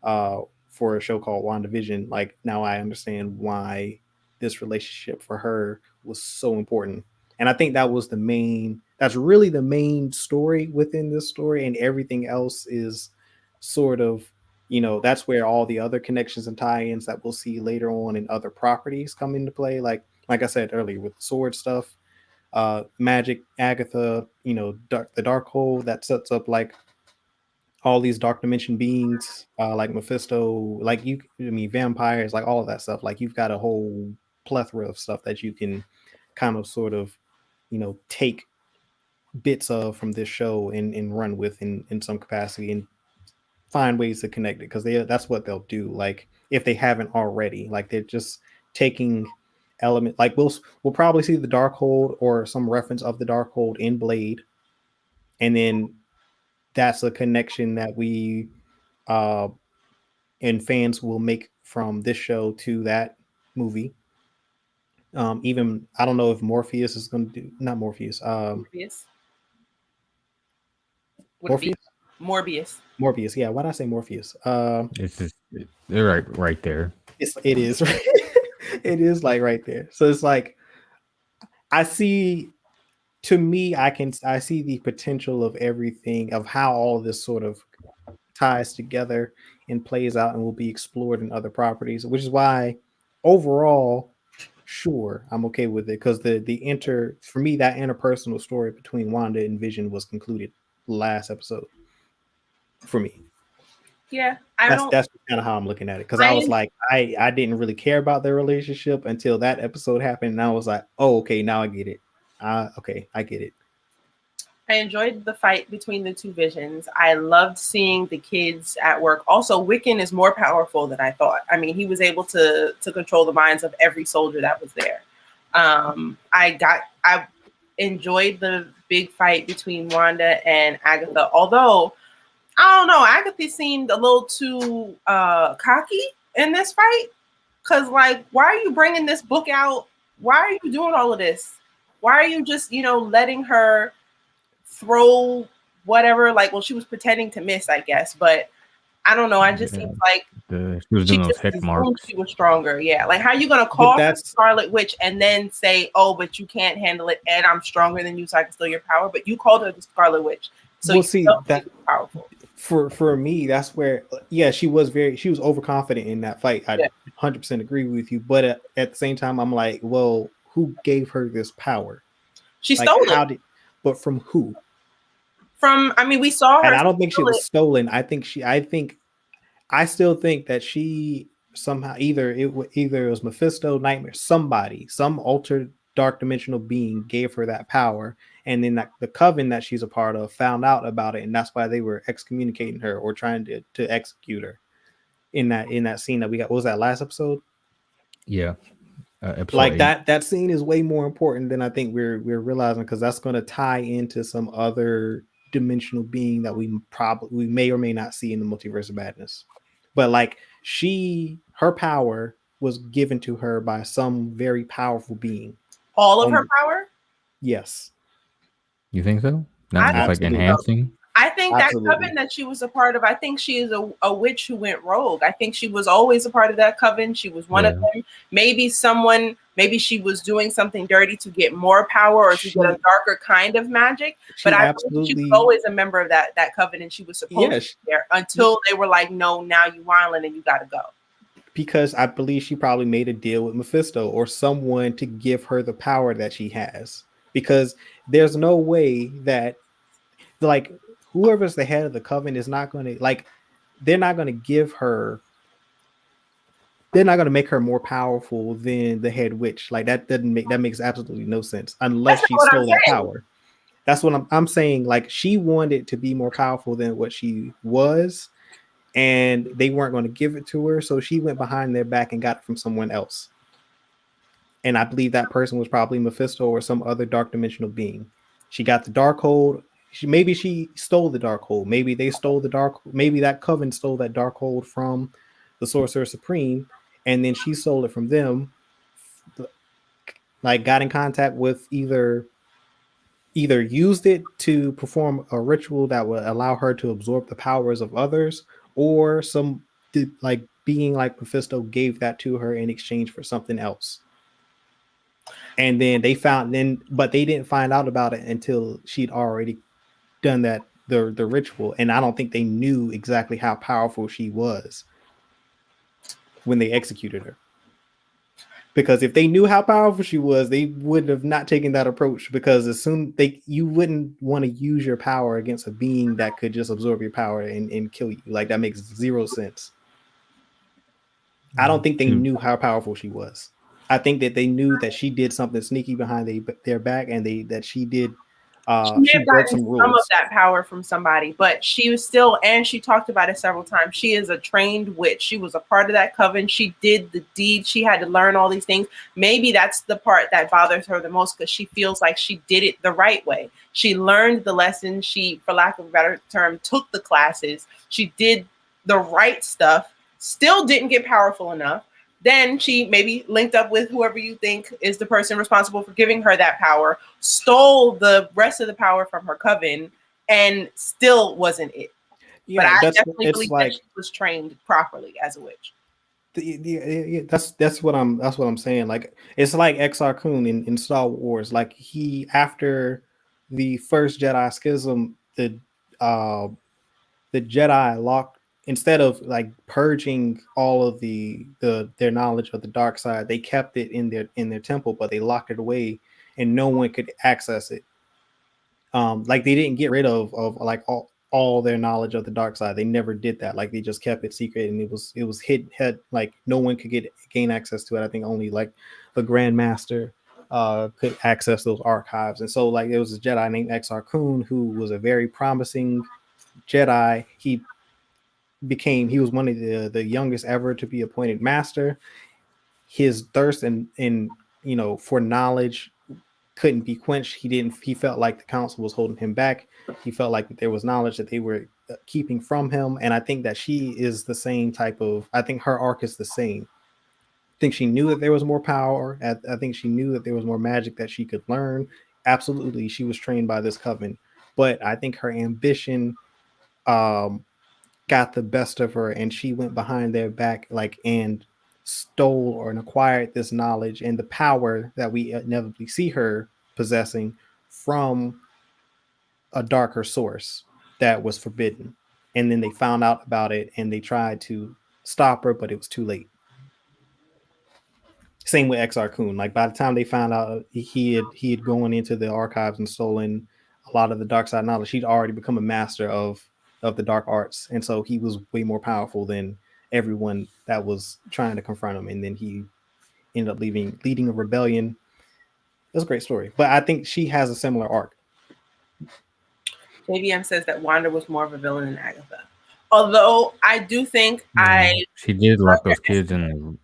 for a show called WandaVision. Like now I understand why this relationship for her was so important. And I think that's really the main story within this story, and everything else is sort of, that's where all the other connections and tie-ins that we'll see later on in other properties come into play. Like I said earlier with the sword stuff, Magic, Agatha, the Darkhold that sets up like all these dark dimension beings, like Mephisto, vampires, like all of that stuff. Like you've got a whole plethora of stuff that you can kind of sort of, take bits of from this show and run with in some capacity and find ways to connect it, because that's what they'll do. Like if they haven't already, like they're just taking element, like we'll probably see the Darkhold or some reference of the Darkhold in Blade, and then that's a connection that we uh and fans will make from this show to that movie. Even I don't know if Morpheus is going to do, not Morpheus. Morbius. Would it be Morpheus. Morbius? Morpheus. Yeah. Why did I say Morpheus? It's just they're right there. It is. It is like right there. So it's like I see. To me, I see the potential of everything, of how all this sort of ties together and plays out and will be explored in other properties, which is why overall, sure, I'm okay with it, because for me, that interpersonal story between Wanda and Vision was concluded last episode for me. Yeah, That's kind of how I'm looking at it, because I was like, I didn't really care about their relationship until that episode happened, and I was like, oh, okay, now I get it. Okay, I get it. I enjoyed the fight between the two visions. I loved seeing the kids at work. Also, Wiccan is more powerful than I thought. I mean, he was able to control the minds of every soldier that was there. I enjoyed the big fight between Wanda and Agatha. Although, I don't know, Agatha seemed a little too cocky in this fight. Cause like, why are you bringing this book out? Why are you doing all of this? Why are you just, letting her throw whatever? Like, well, she was pretending to miss, I guess, but I don't know. I just seems like she was doing those heck marks. She was stronger. Yeah. Like, how are you gonna call her Scarlet Witch and then say, "Oh, but you can't handle it, and I'm stronger than you, so I can steal your power"? But you called her the Scarlet Witch, so we'll see that powerful. For me, that's where, yeah, she was overconfident in that fight. I 100% agree with you, but at the same time, I'm like, well, who gave her this power? She stole it. But from who? We saw her, and I don't think she was stolen. I still think that she somehow either it was Mephisto, Nightmare, some altered dark dimensional being gave her that power, and then the coven that she's a part of found out about it, and that's why they were excommunicating her or trying to execute her in that scene that we got. What was that, last episode? Yeah. Like 8. That scene is way more important than I think we're realizing, because that's going to tie into some other dimensional being that we may or may not see in the Multiverse of Madness. But like, her power was given to her by some very powerful being. All of her power? Yes. You think so? Not just like enhancing? I think that coven that she was a part of, I think she is a witch who went rogue. I think she was always a part of that coven. She was one of them. Maybe she was doing something dirty to get more power or to get a darker kind of magic. But I think she was always a member of that coven, and she was supposed to be there until they were like, no, now you wildin' and you got to go. Because I believe she probably made a deal with Mephisto or someone to give her the power that she has. Because there's no way that, like, whoever's the head of the coven is not going to, like, they're not going to make her more powerful than the head witch. Like, that makes absolutely no sense unless she stole that power. That's what I'm saying. Like, she wanted to be more powerful than what she was, and they weren't going to give it to her, so she went behind their back and got it from someone else. And I believe that person was probably Mephisto or some other dark dimensional being. She got the Darkhold. Maybe she stole the Darkhold. Maybe they stole maybe that coven stole that Darkhold from the Sorcerer Supreme, and then she stole it from them. Like, got in contact with either used it to perform a ritual that would allow her to absorb the powers of others, or some like being like Mephisto gave that to her in exchange for something else. And then but they didn't find out about it until she'd already done the ritual, and I don't think they knew exactly how powerful she was when they executed her. Because if they knew how powerful she was, they would have not taken that approach, because you wouldn't want to use your power against a being that could just absorb your power and kill you. Like, that makes zero sense. I don't think they knew how powerful she was. I think that they knew that she did something sneaky behind their back, and that she did She may She have broke gotten some some of rules. that power from somebody, but she was still, and she talked about it several times. She is a trained witch. She was a part of that coven. She did the deed. She had to learn all these things. Maybe that's the part that bothers her the most because she feels like she did it the right way. She learned the lessons. She, for lack of a better term, took the classes. She did the right stuff, still didn't get powerful enough. Then she maybe linked up with whoever you think is the person responsible for giving her that power, stole the rest of the power from her coven, and still wasn't it. But Yeah, I that's definitely it's believe that like she was trained properly as a witch. that's what I'm saying. Like it's like Exar Kun in Star Wars. Like he after the first Jedi schism, uh the Jedi locked instead of like purging all of their knowledge of the dark side, they kept it in their temple, but they locked it away and no one could access it. Like they didn't get rid of like all their knowledge of the dark side. They never did that. Like they just kept it secret and it was hidden had like no one could gain access to it. I think only like the Grand Master could access those archives. And so like there was a Jedi named Exar Kun who was a very promising Jedi. He was one of the youngest ever to be appointed master. His thirst and for knowledge couldn't be quenched. He felt like the council was holding him back. He felt like there was knowledge that they were keeping from him. And I think that she is the same type of, I think her arc is the same. I think she knew that there was more power. I think she knew that there was more magic that she could learn. Absolutely, she was trained by this coven. But I think her ambition um, got the best of her and she went behind their back like and stole or acquired this knowledge and the power that we inevitably see her possessing from a darker source that was forbidden. And then they found out about it and they tried to stop her, but it was too late. Same with Exar Kun. Like by the time they found out he had gone into the archives and stolen a lot of the dark side knowledge, he'd already become a master of the dark arts, and so he was way more powerful than everyone that was trying to confront him. And then he ended up leading a rebellion. That's a great story, but I think she has a similar arc. JVM says that Wanda was more of a villain than Agatha. Although I do think Yeah, she did lock those kids in the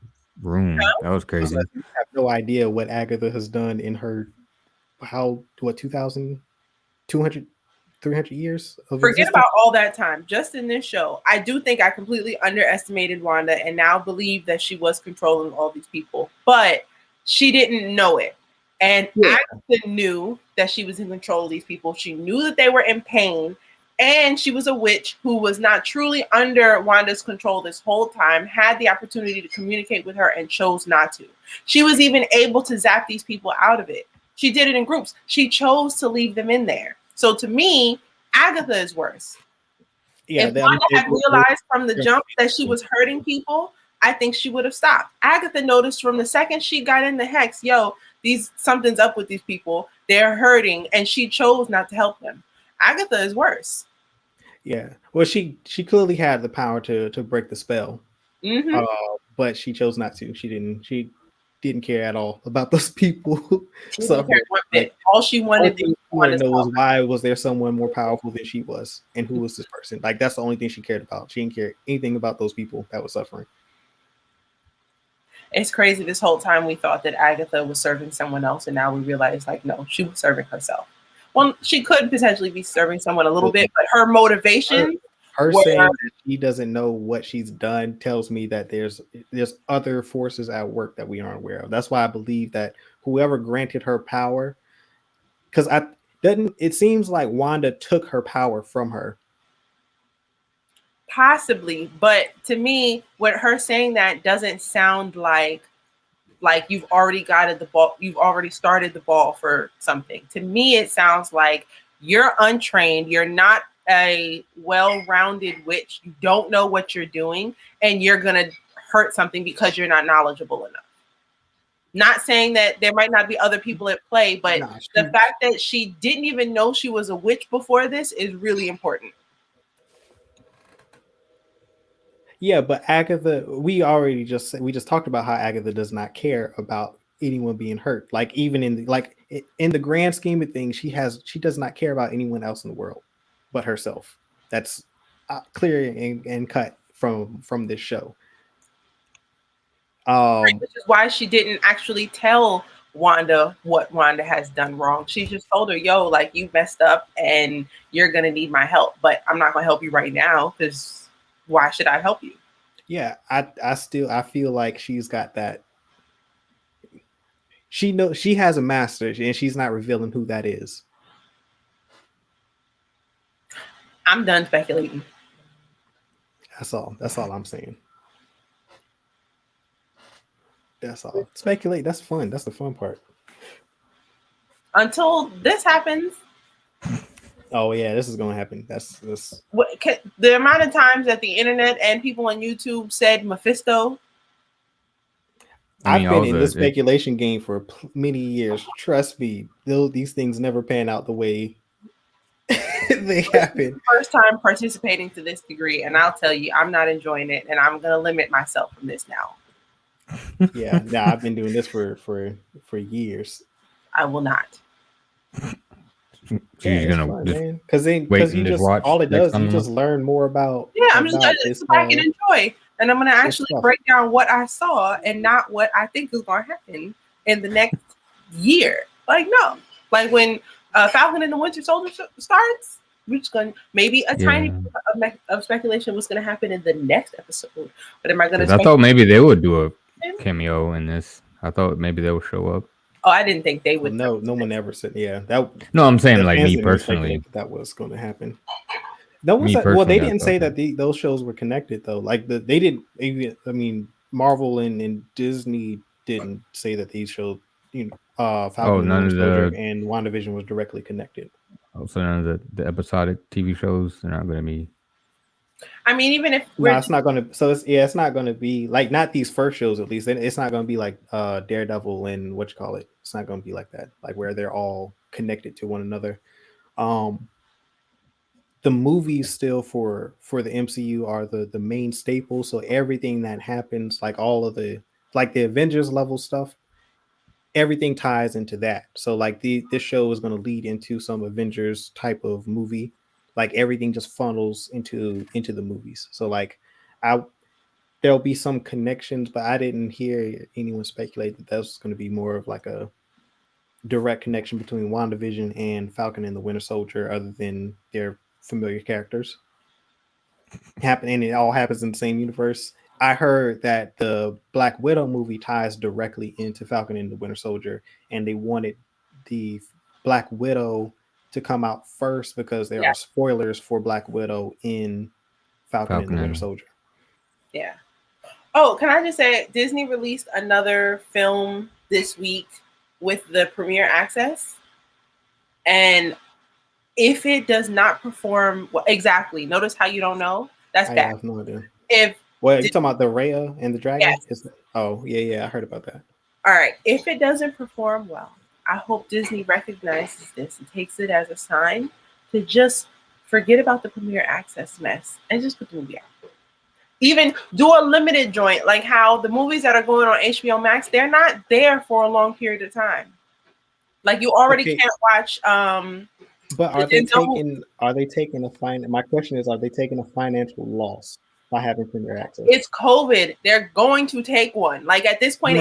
room. That was crazy. I have no idea what Agatha has done in her 2000 200 300 years of forget existence. about all that time. Just in this show, I do think I completely underestimated Wanda and now believe that she was controlling all these people, but she didn't know it. And Yeah. Agatha knew that she was in control of these people. She knew that they were in pain. And she was a witch who was not truly under Wanda's control this whole time, had the opportunity to communicate with her and chose not to. She was even able to zap these people out of it. She did it in groups. She chose to leave them in there. So to me, Agatha is worse. Yeah, If Wanda had realized from the jump that she was hurting people, I think she would have stopped. Agatha noticed from the second she got in the hex, something's up with these people. They're hurting, and she chose not to help them. Agatha is worse. Yeah. Well, she clearly had the power to break the spell, Mm-hmm. but she chose not to. She didn't care at all about those people She didn't care suffering. one Like bit. All she only wanted thing was she wanted to Wanda's know was power. why was there someone more powerful than she was, and who was this person? Like that's the only thing she cared about. She didn't care anything about those people that were suffering. It's crazy. This whole time we thought that Agatha was serving someone else, and now we realize, like, no, she was serving herself. Well, she could potentially be serving someone a little bit, but her motivation Her were saying that she doesn't know what she's done tells me that there's other forces at work that we aren't aware of. That's why I believe that whoever granted her power, because it seems like Wanda took her power from her. possibly, but to me, what her saying that doesn't sound like you've already got the ball, you've already started the ball for something. To me, it sounds like you're untrained, you're not a well-rounded witch, you don't know what you're doing, and you're gonna hurt something because you're not knowledgeable enough. Not saying that there might not be other people at play, but the fact that she didn't even know she was a witch before this is really important. Yeah, but Agatha, we just talked about how Agatha does not care about anyone being hurt. Like even in the grand scheme of things, she does not care about anyone else in the world but herself. That's clear and cut from this show. Which is why she didn't actually tell Wanda what Wanda has done wrong. She just told her, yo, like, you messed up and you're going to need my help, but I'm not going to help you right now because why should I help you? Yeah, I feel like she's got that. She knows she has a master and she's not revealing who that is. I'm done speculating. That's all I'm saying. That's all. Speculate. That's fun. That's the fun part. Until this happens. Oh yeah, this is gonna happen. That's the amount of times that the internet and people on YouTube said Mephisto. I've been in the speculation game for many years. Trust me, these things never pan out the way they happen. First time participating to this degree, and I'll tell you, I'm not enjoying it, and I'm gonna limit myself from this now. Yeah, I've been doing this for years. I will not. She's gonna because you just watch all it does, you just learn more about. Yeah, I'm just gonna sit back and enjoy, and I'm gonna actually break down what I saw and not what I think is gonna happen in the next year. Like no, like when Falcon and the Winter Soldier starts, we're just gonna maybe a tiny bit of speculation what's gonna happen in the next episode. But am I gonna? I thought maybe they would do a cameo in this. I thought maybe they would show up. Oh, I didn't think they would. No one ever said. Yeah, that. No, I'm saying like me personally, that was going to happen. No one said. Well, they didn't say that those shows were connected though. Like they didn't. I mean, Marvel and Disney didn't say that these shows, Falcon and WandaVision was directly connected. Oh, so none of the episodic TV shows are not going to be. I mean, even if it's not going to. So it's not going to be like not these first shows at least. It's not going to be like Daredevil and what you call it. It's not going to be like that. Like where they're all connected to one another. The movies still for the MCU are the main staple. So everything that happens, like all of the Avengers level stuff, everything ties into that. So like this show is going to lead into some Avengers type of movie. Like everything just funnels into the movies. So like there'll be some connections, but I didn't hear anyone speculate that that's going to be more of like a direct connection between WandaVision and Falcon and the Winter Soldier, other than their familiar characters. And it all happens in the same universe. I heard that the Black Widow movie ties directly into Falcon and the Winter Soldier, and they wanted the Black Widow to come out first because there are spoilers for Black Widow in Falcon and the Winter Soldier. Yeah. Oh, can I just say Disney released another film this week with the premiere access, and if it does not perform exactly, notice how you don't know. That's bad. I have no idea. You talking about the Raya and the dragon? Yes. Oh yeah, I heard about that. All right. If it doesn't perform well, I hope Disney recognizes this and takes it as a sign to just forget about the premiere access mess and just put the movie out. Even do a limited joint, like how the movies that are going on HBO Max, they're not there for a long period of time. Like you already can't watch. But are they taking a fine? My question is, are they taking a financial loss by having premiere access? It's COVID. They're going to take one. Like at this point,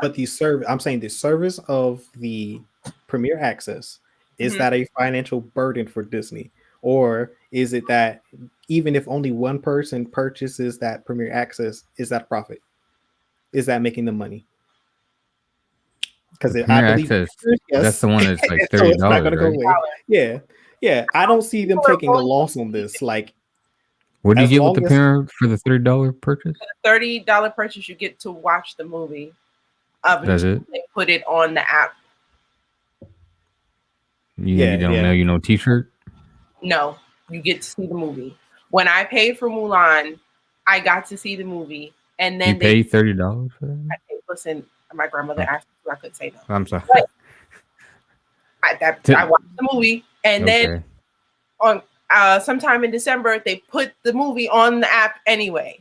but the service. I'm saying the service of the premiere access is that a financial burden for Disney, or is it that even if only one person purchases that premiere access, is that profit? Is that making them money? Because I believe that's the one that's like $30. So right? Go away. Yeah. I don't see them taking a loss on this. Like, what do you get with the parent for the $30 purchase? For the $30 purchase, you get to watch the movie. That's it. They put it on the app. You don't mail you no T-shirt. No, you get to see the movie. When I paid for Mulan, I got to see the movie, and then you paid $30 for that. Listen, my grandmother asked me, I couldn't say no. I'm sorry. I watched the movie, and then on sometime in December, they put the movie on the app anyway,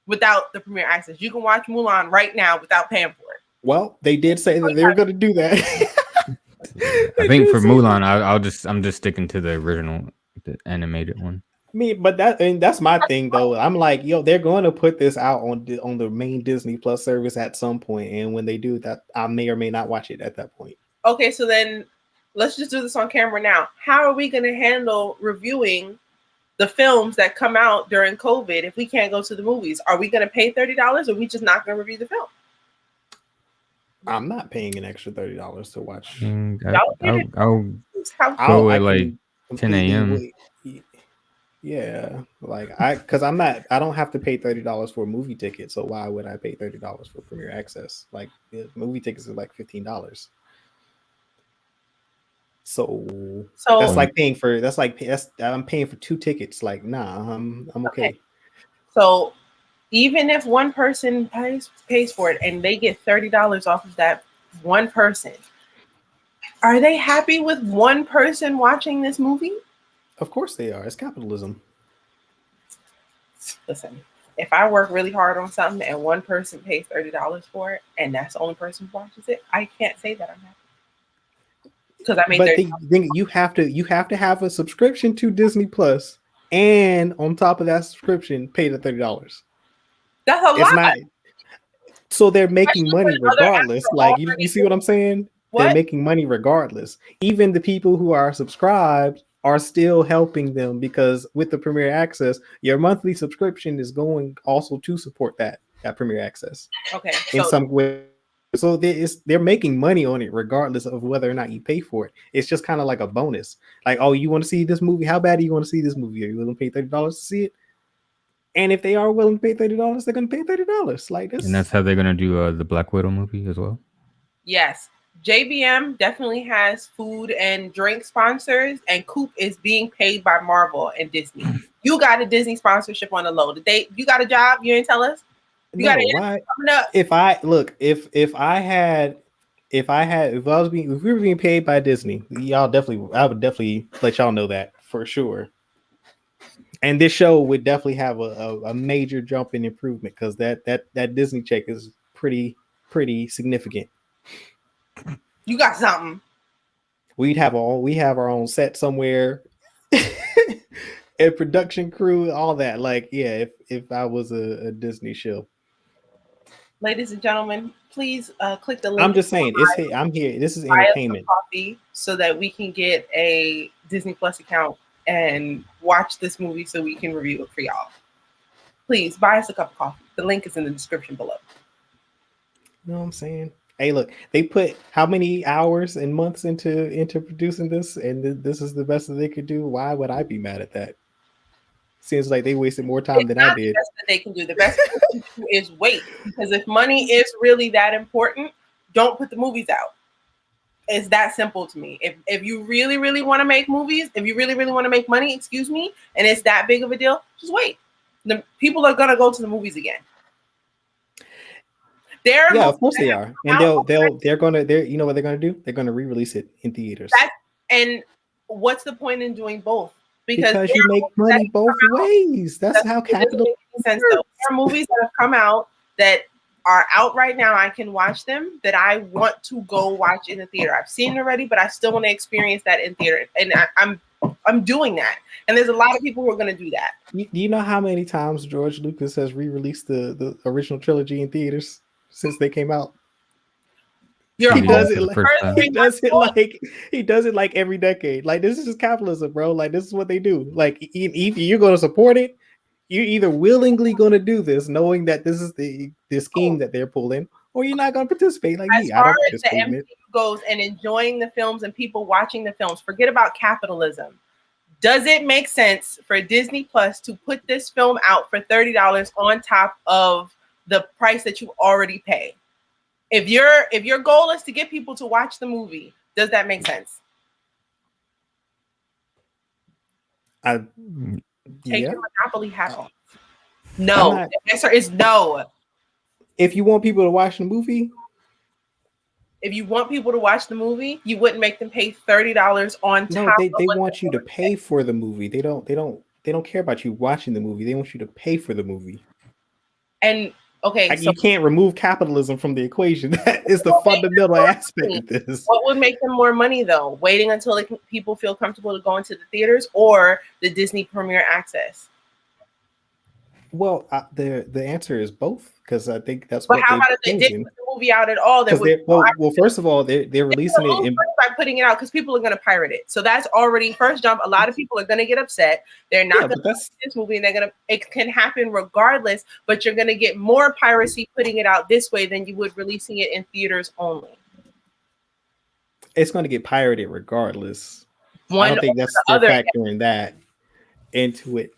without the premiere access. You can watch Mulan right now without paying for it. Well, they did say that they were going to do that. I They think did for say that. Mulan, I'm just sticking to the original, the animated one. But that's my thing though. I'm like, yo, they're going to put this out on the main Disney Plus service at some point, and when they do that, I may or may not watch it at that point. Okay, so then let's just do this on camera now. How are we going to handle reviewing the films that come out during COVID if we can't go to the movies? Are we going to pay $30 or are we just not going to review the film? I'm not paying an extra $30 to watch. I'll How go I at like can 10 completely a.m. wait. Yeah, like because I don't have to pay $30 for a movie ticket, so why would I pay $30 for premiere access? Like the movie tickets are like $15. So that's So like paying for I'm paying for 2 tickets. Like, nah, I'm okay. So even if one person pays for it and they get $30 off of that one person, are they happy with one person watching this movie? Of course they are. It's capitalism. Listen, if I work really hard on something and one person pays $30 for it and that's the only person who watches it, I can't say that I'm happy. Because I made But $30. you have to have a subscription to Disney Plus, and on top of that subscription, pay the $30. That's a It's lot. not. So they're making money Especially when other apps regardless. are Like you already see what I'm saying? They're What? making money regardless. Even the people who are subscribed are still helping them because with the Premier Access, your monthly subscription is going also to support that Premier Access Okay, in so some way. So they're making money on it regardless of whether or not you pay for it. It's just kind of like a bonus. Like, oh, you want to see this movie? How bad do you want to see this movie? Are you willing to pay $30 to see it? And if they are willing to pay $30, they're going to pay $30. Like this. And that's how they're gonna do the Black Widow movie as well. yes, JBM definitely has food and drink sponsors, and Coop is being paid by Marvel and Disney. You got a Disney sponsorship on the low. The date you got a job, you didn't tell us. You got No, why? coming up. If I look, if we were being paid by Disney, I would definitely let y'all know that for sure. And this show would definitely have a major jump in improvement because that Disney check is pretty significant. You got something. We have our own set somewhere, and production crew, all that. Like, yeah, if I was a Disney show. Ladies and gentlemen, please click the link. I'm just saying, I'm here. This is buy us some entertainment. coffee so that we can get a Disney Plus account and watch this movie so we can review it for y'all. Please buy us a cup of coffee. The link is in the description below. You know what I'm saying? Hey, look, they put how many hours and months into producing this, and this is the best that they could do. Why would I be mad at that? Seems like they wasted more time than I did. The best that they can do. The best they can do is wait, because if money is really that important, don't put the movies out. It's that simple to me. If you really, really want to make movies, if you really, really want to make money, excuse me, and it's that big of a deal, just wait. The people are gonna go to the movies again. Yeah, of course they are, and they're you know what they're gonna do? They're gonna re-release it in theaters. And what's the point in doing both? Because you make money both ways. That's how capitalism works. There are movies that have come out that are out right now. I can watch them that I want to go watch in the theater. I've seen it already, but I still want to experience that in theater, and I'm doing that. And there's a lot of people who are going to do that. Do you know how many times George Lucas has re-released the original trilogy in theaters since they came out? He does it like every decade. Like, this is just capitalism, bro. Like, this is what they do. Like, either you're going to support it, you're either willingly going to do this, knowing that this is the scheme that they're pulling, or you're not going to participate. Like me, I don't participate in it. Goes and enjoying the films and people watching the films. Forget about capitalism. Does it make sense for Disney Plus to put this film out for $30 on top of the price that you already pay? If your goal is to get people to watch the movie, does that make sense? Take your Monopoly hat off. No. The answer is no. If you want people to watch the movie, you wouldn't make them pay $30 on top. No, they want you to pay for the movie. They don't care about you watching the movie. They want you to pay for the movie. And Okay, Like, so you can't remove capitalism from the equation. That is the fundamental aspect of this. what would make them more money though? Waiting until people feel comfortable to go into the theaters, or the Disney Premier Access? Well, the answer is both, because I think that's But what how they're about if they didn't proposing. put the movie out at all? There Because would they're well, first of all, they're releasing it in. by putting it out because people are going to pirate it. So that's already first jump. A lot of people are going to get upset. They're not Yeah, going but to that's see this movie, and they're going to. It can happen regardless, but you're going to get more piracy putting it out this way than you would releasing it in theaters only. it's going to get pirated regardless. I One don't think over that's the they're other. factoring that into it.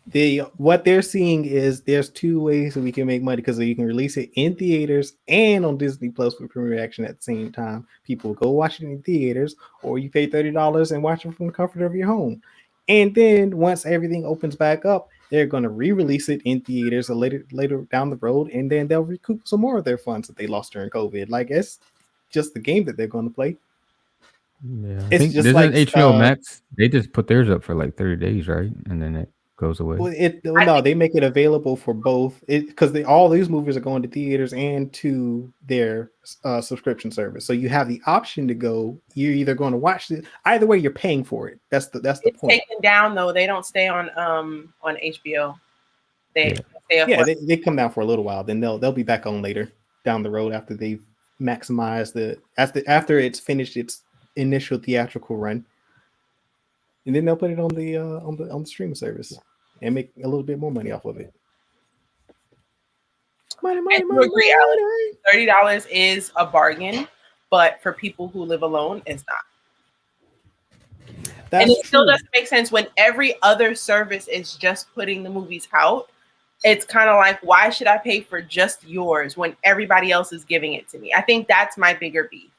What they're seeing is there's two ways that we can make money, because you can release it in theaters and on Disney Plus with Premier Action at the same time. People go watch it in theaters, or you pay $30 and watch it from the comfort of your home. And then once everything opens back up, they're going to re-release it in theaters later down the road, and then they'll recoup some more of their funds that they lost during COVID. Like, it's just the game that they're going to play. Yeah, I It's think just doesn't like HBO Max, they just put theirs up for like 30 days, right? And then it goes away. no, they make it available for both, because all these movies are going to theaters and to their subscription service. So you have the option to go. You're either going to watch it. Either way, you're paying for it. That's the It's point. taken down though. They don't stay on HBO. They stay up. Yeah, they come down for a little while. Then they'll be back on later down the road after they've maximized after it's finished its initial theatrical run, and then they'll put it on the streaming service and make a little bit more money off of it. Money. $30 is a bargain, but for people who live alone, it's not. That's and it still true. doesn't make sense when every other service is just putting the movies out. It's kind of like, why should I pay for just yours when everybody else is giving it to me? I think that's my bigger beef.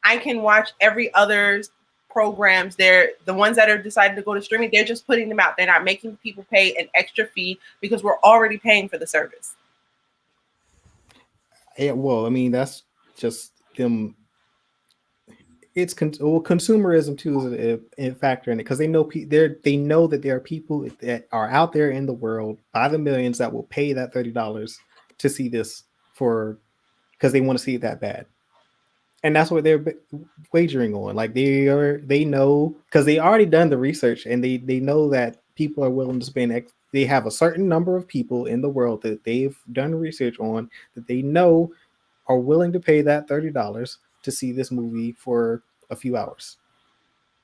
I can watch every other programs. They're the ones that are decided to go to streaming. They're just putting them out. They're not making people pay an extra fee because we're already paying for the service. Yeah, well, I mean, that's just them. It's consumerism too is a factor in it, because they know that there are people that are out there in the world by the millions that will pay that $30 to see this because they want to see it that bad, and that's what they're wagering on. Like, they know, because they already done the research, and they know that people are willing to spend. They have a certain number of people in the world that they've done research on that they know are willing to pay that $30 to see this movie for a few hours,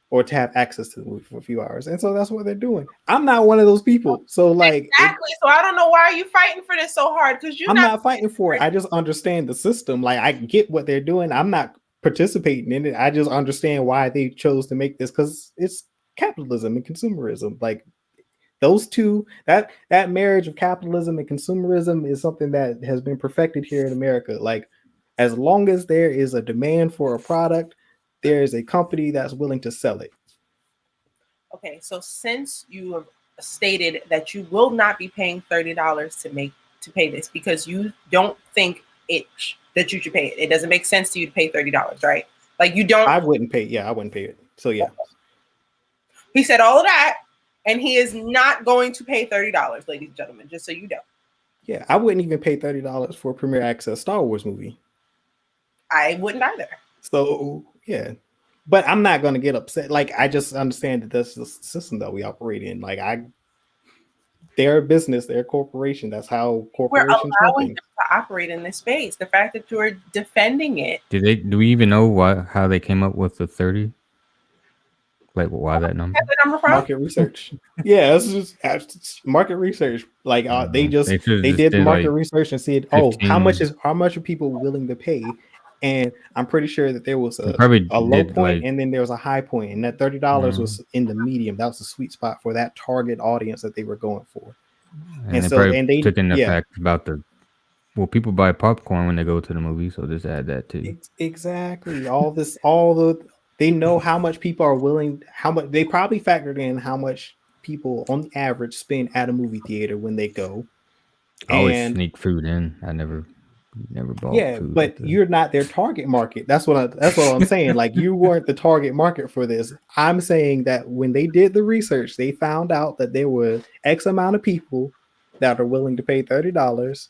or to have access to the movie for a few hours. And so that's what they're doing. I'm not one of those people. So exactly. So I don't know why are you fighting for this so hard, because I'm not fighting for it. I just understand the system. Like, I get what they're doing. I'm not participating in it. I just understand why they chose to make this, because it's capitalism and consumerism. Like, those two, that marriage of capitalism and consumerism is something that has been perfected here in America. Like, as long as there is a demand for a product, there is a company that's willing to sell it. Okay, so since you have stated that you will not be paying $30 to pay this because you don't think that you should pay it. It doesn't make sense to you to pay $30, right? Like, you don't. I wouldn't pay. Yeah, I wouldn't pay it. So yeah. He said all of that, and he is not going to pay $30, ladies and gentlemen, just so you know. Yeah, I wouldn't even pay $30 for a Premier Access Star Wars movie. I wouldn't either. So yeah, but I'm not going to get upset. Like, I just understand that that's the system that we operate in. Like, they're a business, they're a corporation. That's how corporations We're allowing run. them to operate in this space. The fact that you're defending it. Do we even know how they came up with the 30? Like, why that number? Where's the number from? Market research. Yeah, it's just market research. Like, they did market research and said, 15. how much are people willing to pay? And I'm pretty sure that there was a low point, and then there was a high point, and that $30 was in the medium. That was the sweet spot for that target audience that they were going for. And they took in the fact about people buy popcorn when they go to the movie, so just add that too. Exactly. They know how much people are willing. How much they probably factored in how much people on the average spend at a movie theater when they go. I always sneak food in. I never bought food. But you're not their target market. That's what I'm saying. Like, you weren't the target market for this. I'm saying that when they did the research, they found out that there were X amount of people that are willing to pay $30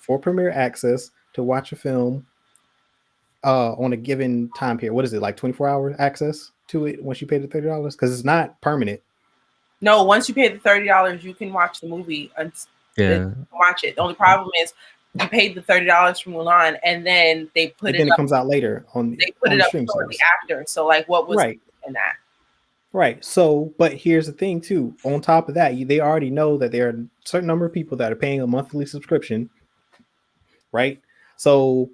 for premiere access to watch a film on a given time period. What is it, like 24-hour access to it once you pay the $30? Because it's not permanent. No, once you pay the $30, you can watch the movie and watch it. The only problem is you paid the $30 for Mulan, and then they put it then up. It comes out later on They put on it the up stream shortly service. after. So, like, what was in that? Right. So, but here's the thing too. On top of that, they already know that there are a certain number of people that are paying a monthly subscription. Right. So,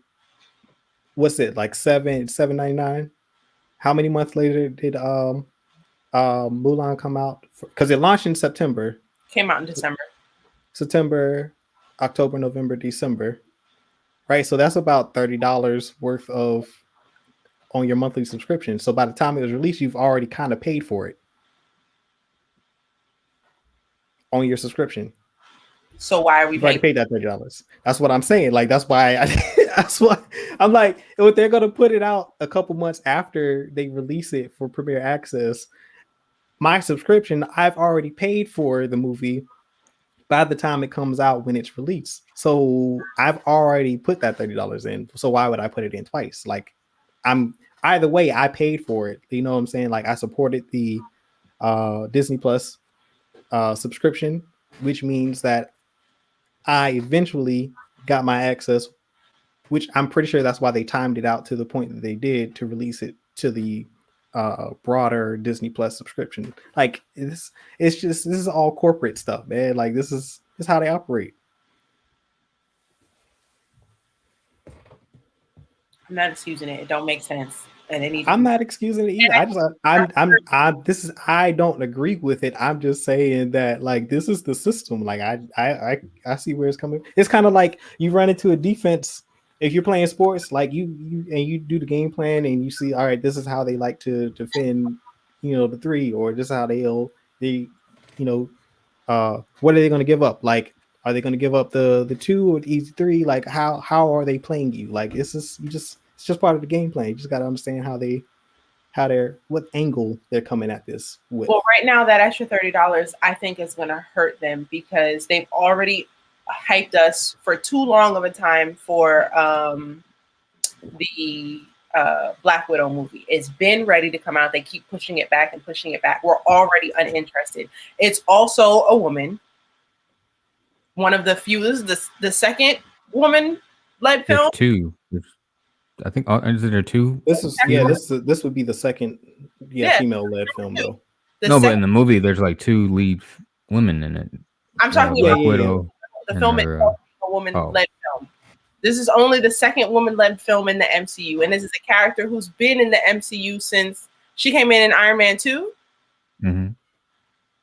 what's it like $7.99? How many months later did Mulan come out? Because it launched in September. Came out in December. September, October, November, December. Right. So that's about $30 worth of on your monthly subscription. So by the time it was released, you've already kind of paid for it on your subscription. So why are we already paid that $30? That's what I'm saying. Like, that's why that's why I'm like, if they're gonna put it out a couple months after they release it for premiere access, my subscription, I've already paid for the movie by the time it comes out when it's released. So I've already put that $30 in. So why would I put it in twice? Like, I'm either way, I paid for it. You know what I'm saying? Like, I supported the Disney Plus subscription, which means that I eventually got my access, which I'm pretty sure that's why they timed it out to the point that they did to release it to the broader Disney Plus subscription. Like, it's just, this is all corporate stuff, man. Like, this is how they operate. I'm not excusing it. It don't make sense. And I'm not excusing it either. I don't agree with it. I'm just saying that, like, this is the system. Like, I see where it's coming. It's kind of like you run into a defense if you're playing sports, like you do the game plan and you see, all right, this is how they like to defend, the three, or this is how what are they going to give up? Like, are they going to give up the two or the easy three? Like, how are they playing you? Like, it's just part of the game plan. You just got to understand what angle they're coming at this with. Well, right now, that extra $30, I think, is going to hurt them because they've already hyped us for too long of a time for the Black Widow movie. It's been ready to come out. They keep pushing it back and pushing it back. We're already uninterested. It's also a woman. One of the few. This is the second woman-led film. Two. I think is there two? This would be the second female-led film though. But in the movie there's like two lead women in it. I'm talking about Widow. The film itself, a woman-led film. This is only the second woman-led film in the MCU, and this is a character who's been in the MCU since she came in Iron Man 2. Mm-hmm.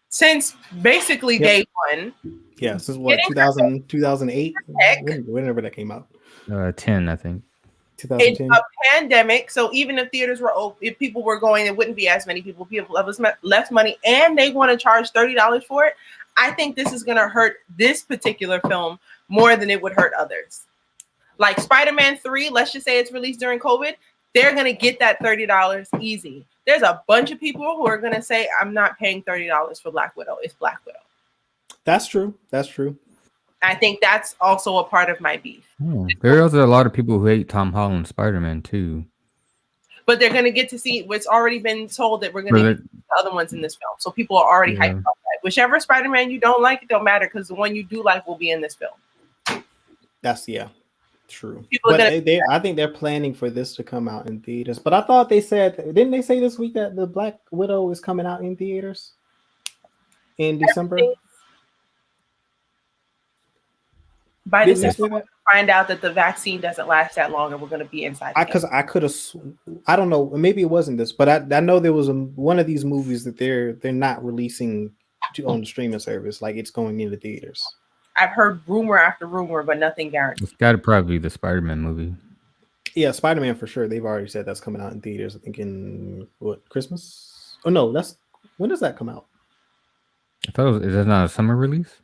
Since basically day one. Yeah, this is what 2008, whenever that came out. 10, I think. 2010. It's a pandemic, so even if theaters were open, if people were going, it wouldn't be as many people. People have less money, and they want to charge $30 for it. I think this is going to hurt this particular film more than it would hurt others. Like Spider-Man 3, let's just say it's released during COVID, they're going to get that $30 easy. There's a bunch of people who are going to say, I'm not paying $30 for Black Widow. It's Black Widow. That's true. I think that's also a part of my beef. There are also a lot of people who hate Tom Holland's Spider-Man too. But they're going to get to see, it's already been told that we're going to get the other ones in this film. So people are already hyped about that. Whichever Spider-Man you don't like, it don't matter because the one you do like will be in this film. That's, true. But I think they're planning for this to come out in theaters. But I thought didn't they say this week that the Black Widow is coming out in theaters in December? By December, we'll find out that the vaccine doesn't last that long, and we're going to be inside. Because I could have, I don't know, maybe it wasn't this, but I know there was one of these movies that they're not releasing on the streaming service, like it's going into theaters. I've heard rumor after rumor, but nothing guaranteed. It's got to probably be the Spider-Man movie. Yeah, Spider-Man for sure. They've already said that's coming out in theaters. I think in Christmas? Oh no, when does that come out? I thought is that not a summer release?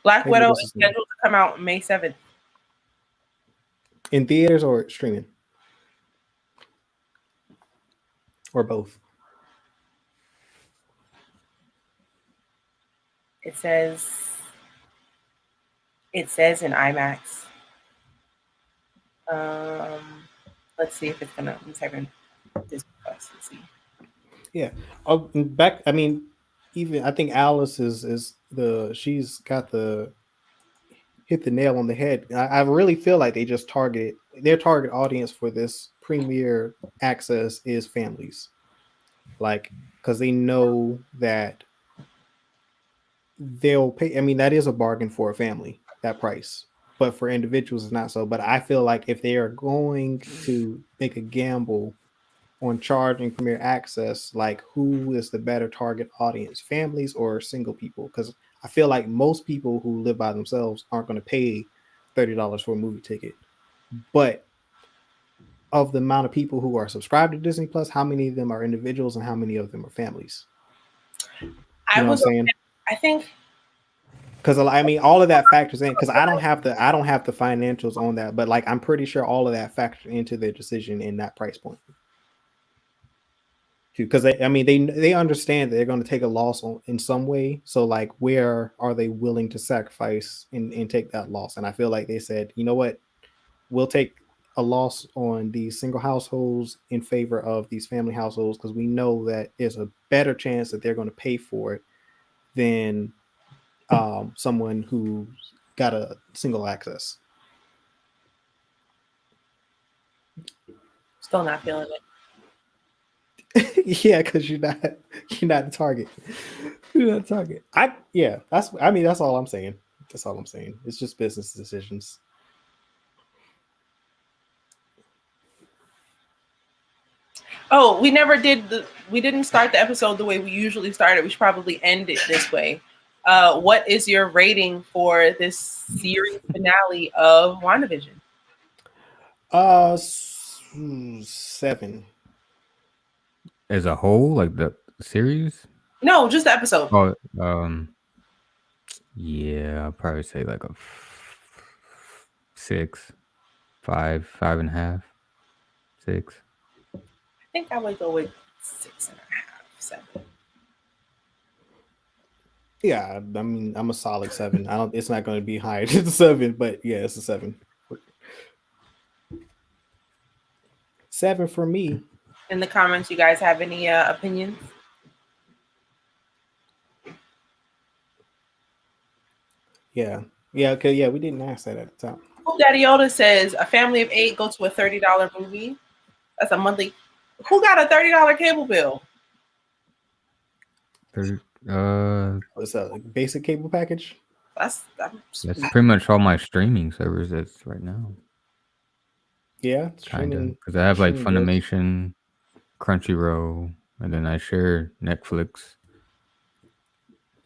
Black Widow is scheduled to come out May 7th. In theaters or streaming? Or both? It says in IMAX. Let's see if it's gonna. I'm typing Disney Plus. Let's see. Yeah. Back. I mean, even I think Alice is the she's got the hit the nail on the head. I really feel like they just target their target audience for this premiere access is families, like because they know that they'll pay. I mean, that is a bargain for a family, that price, but for individuals, it's not so. But I feel like if they are going to make a gamble on charging premier access, like who is the better target audience, families or single people? Because I feel like most people who live by themselves aren't going to pay $30 for a movie ticket. But of the amount of people who are subscribed to Disney Plus, how many of them are individuals and how many of them are families? You know what I'm saying? I think Because I mean, all of that factors in. Because I don't have the financials on that, but like I'm pretty sure all of that factors into their decision in that price point. Because they understand that they're going to take a loss in some way. So like, where are they willing to sacrifice and take that loss? And I feel like they said, you know what, we'll take a loss on these single households in favor of these family households because we know that there's a better chance that they're going to pay for it than someone who's got a single access. still not feeling it. Yeah, because you're not the target. You're not the target. That's all I'm saying. That's all I'm saying. It's just business decisions. Oh, we didn't start the episode the way we usually start it. We should probably end it this way. What is your rating for this series finale of WandaVision? 7. As a whole, like the series? No, just the episode. Oh, yeah, I'll probably say like a 6, 5, 5.5, 6. I think I would go with 6.5, 7. Yeah, I mean, I'm a solid 7. It's not going to be higher than 7, but yeah, it's a 7. 7 for me. In the comments, you guys have any opinions? Yeah. Okay. Yeah, we didn't ask that at the top. Daddy Yoda says a family of 8 go to a $30 movie. That's a monthly. Who got a $30 cable bill? What's that? Like basic cable package? That's pretty much all my streaming servers that's right now. Yeah, kind of, because I have like Funimation, Crunchyroll, and then I share Netflix.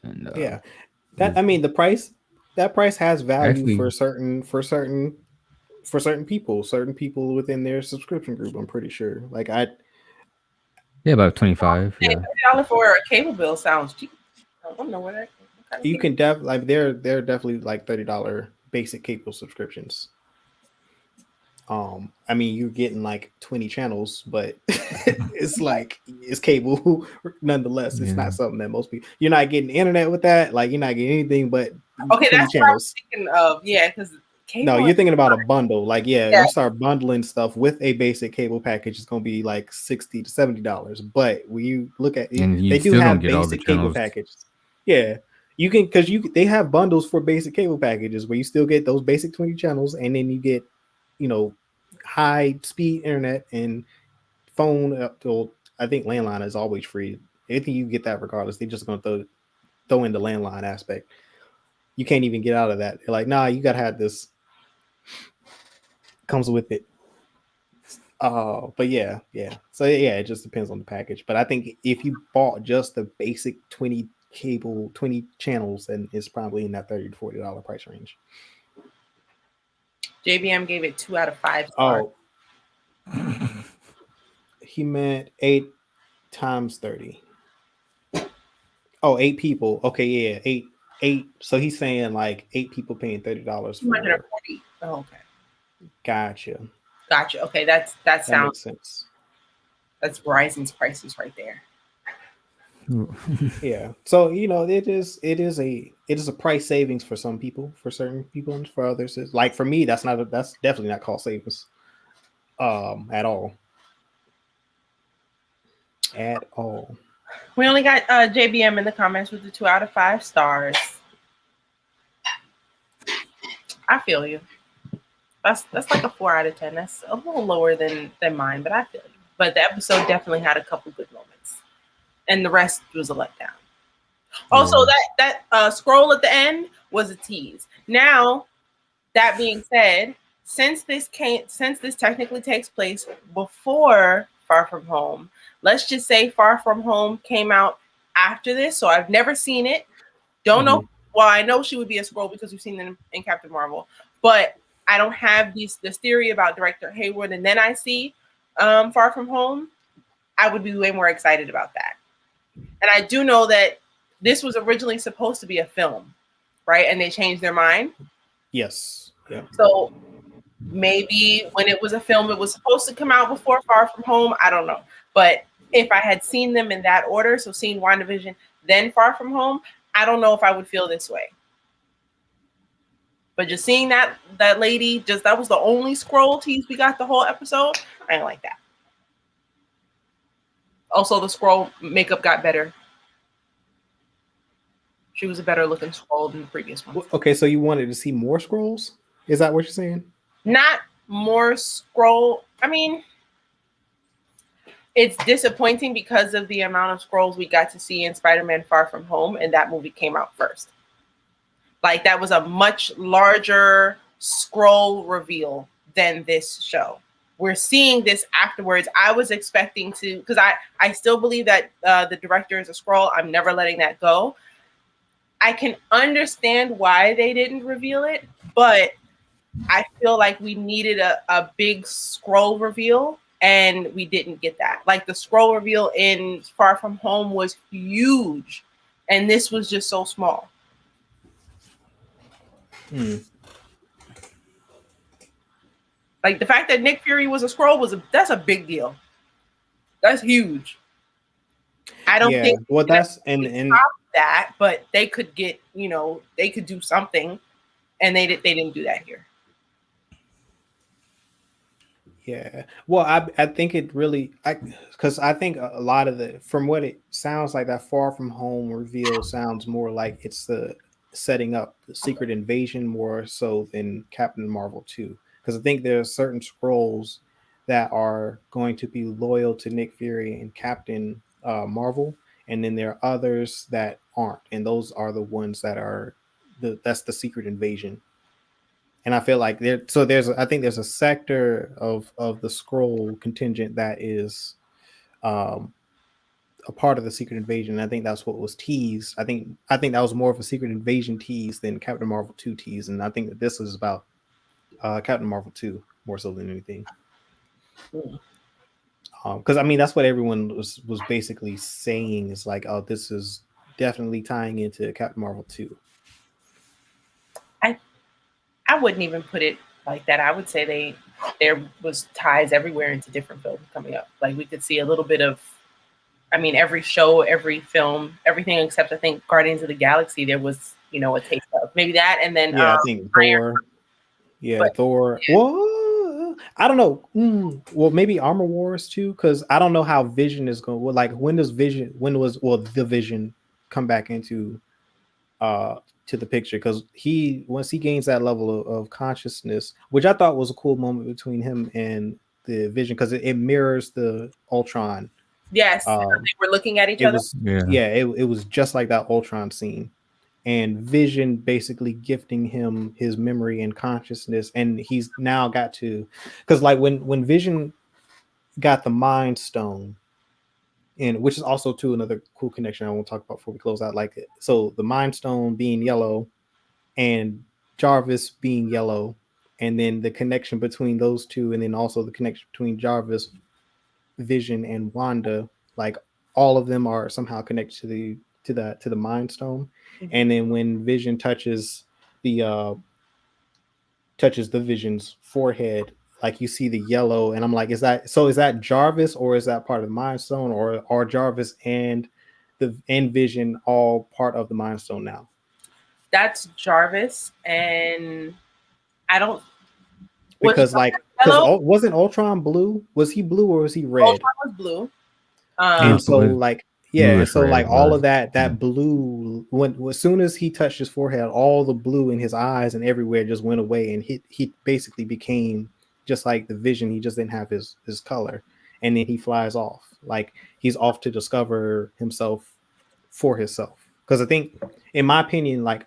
And yeah, I mean the price. That price has value actually, for certain people, certain people within their subscription group. I'm pretty sure. Like yeah, about 25. Yeah, $30 for a cable bill sounds cheap. I don't know what that. You can like they're definitely like $30 basic cable subscriptions. I mean, you're getting like 20 channels, but it's like it's cable nonetheless. It's not something that most people. You're not getting internet with that. Like you're not getting anything but 20 that's channels. what I was thinking of. Yeah, because no, you're thinking about a bundle. Like you start bundling stuff with a basic cable package. It's going to be like $60 to $70. But when you look at it, they do have basic cable packages. Yeah. You can they have bundles for basic cable packages where you still get those basic 20 channels and then you get high speed internet and phone up to, I think landline is always free. I think you get that regardless. They're just going to throw in the landline aspect. You can't even get out of that. They're like, nah, you got to have this. Comes with it. But yeah. So yeah, it just depends on the package. But I think if you bought just the basic 20 cable, 20 channels, then it's probably in that $30 to $40 price range. JBM gave it 2 out of 5 stars. Oh, he meant 8 times 30. Oh, 8 people. Okay, yeah, 8. So he's saying like 8 people paying $30 for. 240. Oh, okay. Gotcha. Okay, that sounds makes sense. That's Verizon's prices right there. Yeah. So it is a price savings for some people, for certain people, and for others, like for me, that's definitely not cost savings, at all, at all. We only got JBM in the comments with the 2 out of 5 stars. I feel you. That's like a 4 out of 10. That's a little lower than mine, but I feel you. But the episode definitely had a couple good moments, and the rest was a letdown. Also, that scroll at the end was a tease. Now, that being said, since this technically takes place before Far From Home, let's just say Far From Home came out after this, so I've never seen it. Don't know. Well, I know she would be a scroll because we've seen them in Captain Marvel, but I don't have this theory about Director Hayward, and then I see Far From Home. I would be way more excited about that. And I do know that this was originally supposed to be a film, right? And they changed their mind. Yes. Yeah. So maybe when it was a film, it was supposed to come out before Far From Home. I don't know. But if I had seen them in that order, so seen WandaVision, then Far From Home, I don't know if I would feel this way. But just seeing that lady, that was the only scroll tease we got the whole episode. I didn't like that. Also, the scroll makeup got better. She was a better looking scroll than the previous one. Okay, so you wanted to see more scrolls? Is that what you're saying? Not more scroll. I mean, it's disappointing because of the amount of scrolls we got to see in Spider-Man Far From Home, and that movie came out first. Like, that was a much larger scroll reveal than this show. We're seeing this afterwards. I was expecting to, because I still believe that the director is a scroll. I'm never letting that go. I can understand why they didn't reveal it, but I feel like we needed a big scroll reveal, and we didn't get that. Like, the scroll reveal in Far From Home was huge, and this was just so small. Like, the fact that Nick Fury was a scroll that's a big deal. That's huge. I don't think that's and that, but they could get, they could do something, and they didn't do that here. Yeah. Well, I think it really, because I think a lot of from what it sounds like, that Far From Home reveal sounds more like it's the setting up the Secret Invasion more so than Captain Marvel 2. Because I think there are certain scrolls that are going to be loyal to Nick Fury and Captain Marvel, and then there are others that aren't, and those are the ones that are that's the Secret Invasion. And I feel like I think there's a sector of the scroll contingent that is a part of the Secret Invasion. And I think that's what was teased. I think that was more of a Secret Invasion tease than Captain Marvel 2 tease. And I think that this is about Captain Marvel 2 more so than anything. Because I mean, that's what everyone was basically saying, is like, oh, this is definitely tying into Captain Marvel 2. I wouldn't even put it like that. I would say there was ties everywhere into different films coming up. Like, we could see a little bit of, I mean, every show, every film, everything except I think Guardians of the Galaxy, there was, a taste of maybe that. And then I think Thor. Thor. Yeah. Well, I don't know. Well, maybe Armor Wars too, because I don't know how Vision is going. Well, like, when the Vision come back into to the picture, because once he gains that level of consciousness, which I thought was a cool moment between him and the Vision, because it mirrors the Ultron. Yes, they were looking at each other. It was just like that Ultron scene, and Vision basically gifting him his memory and consciousness, and he's now got to, because like when Vision got the Mind Stone, and which is also too another cool connection I want to talk about before we close out. Like, so the Mind Stone being yellow and Jarvis being yellow, and then the connection between those two, and then also the connection between Jarvis, Vision, and Wanda, like all of them are somehow connected to the Mind Stone. And then when Vision touches the Vision's forehead, like, you see the yellow, and I'm like, is that Jarvis, or is that part of the Mind Stone, or are Jarvis and the and Vision all part of the Mind Stone now? That's Jarvis, and I don't. Was Because like because yellow? wasn't Ultron blue? Was he blue or was he red? Ultron was blue. He And so was like he yeah, was so red like at all of first. that blue when as soon as he touched his forehead, all the blue in his eyes and everywhere just went away, and he basically became just like the Vision. He just didn't have his color, and then he flies off like he's off to discover himself for himself. Because I think, in my opinion, like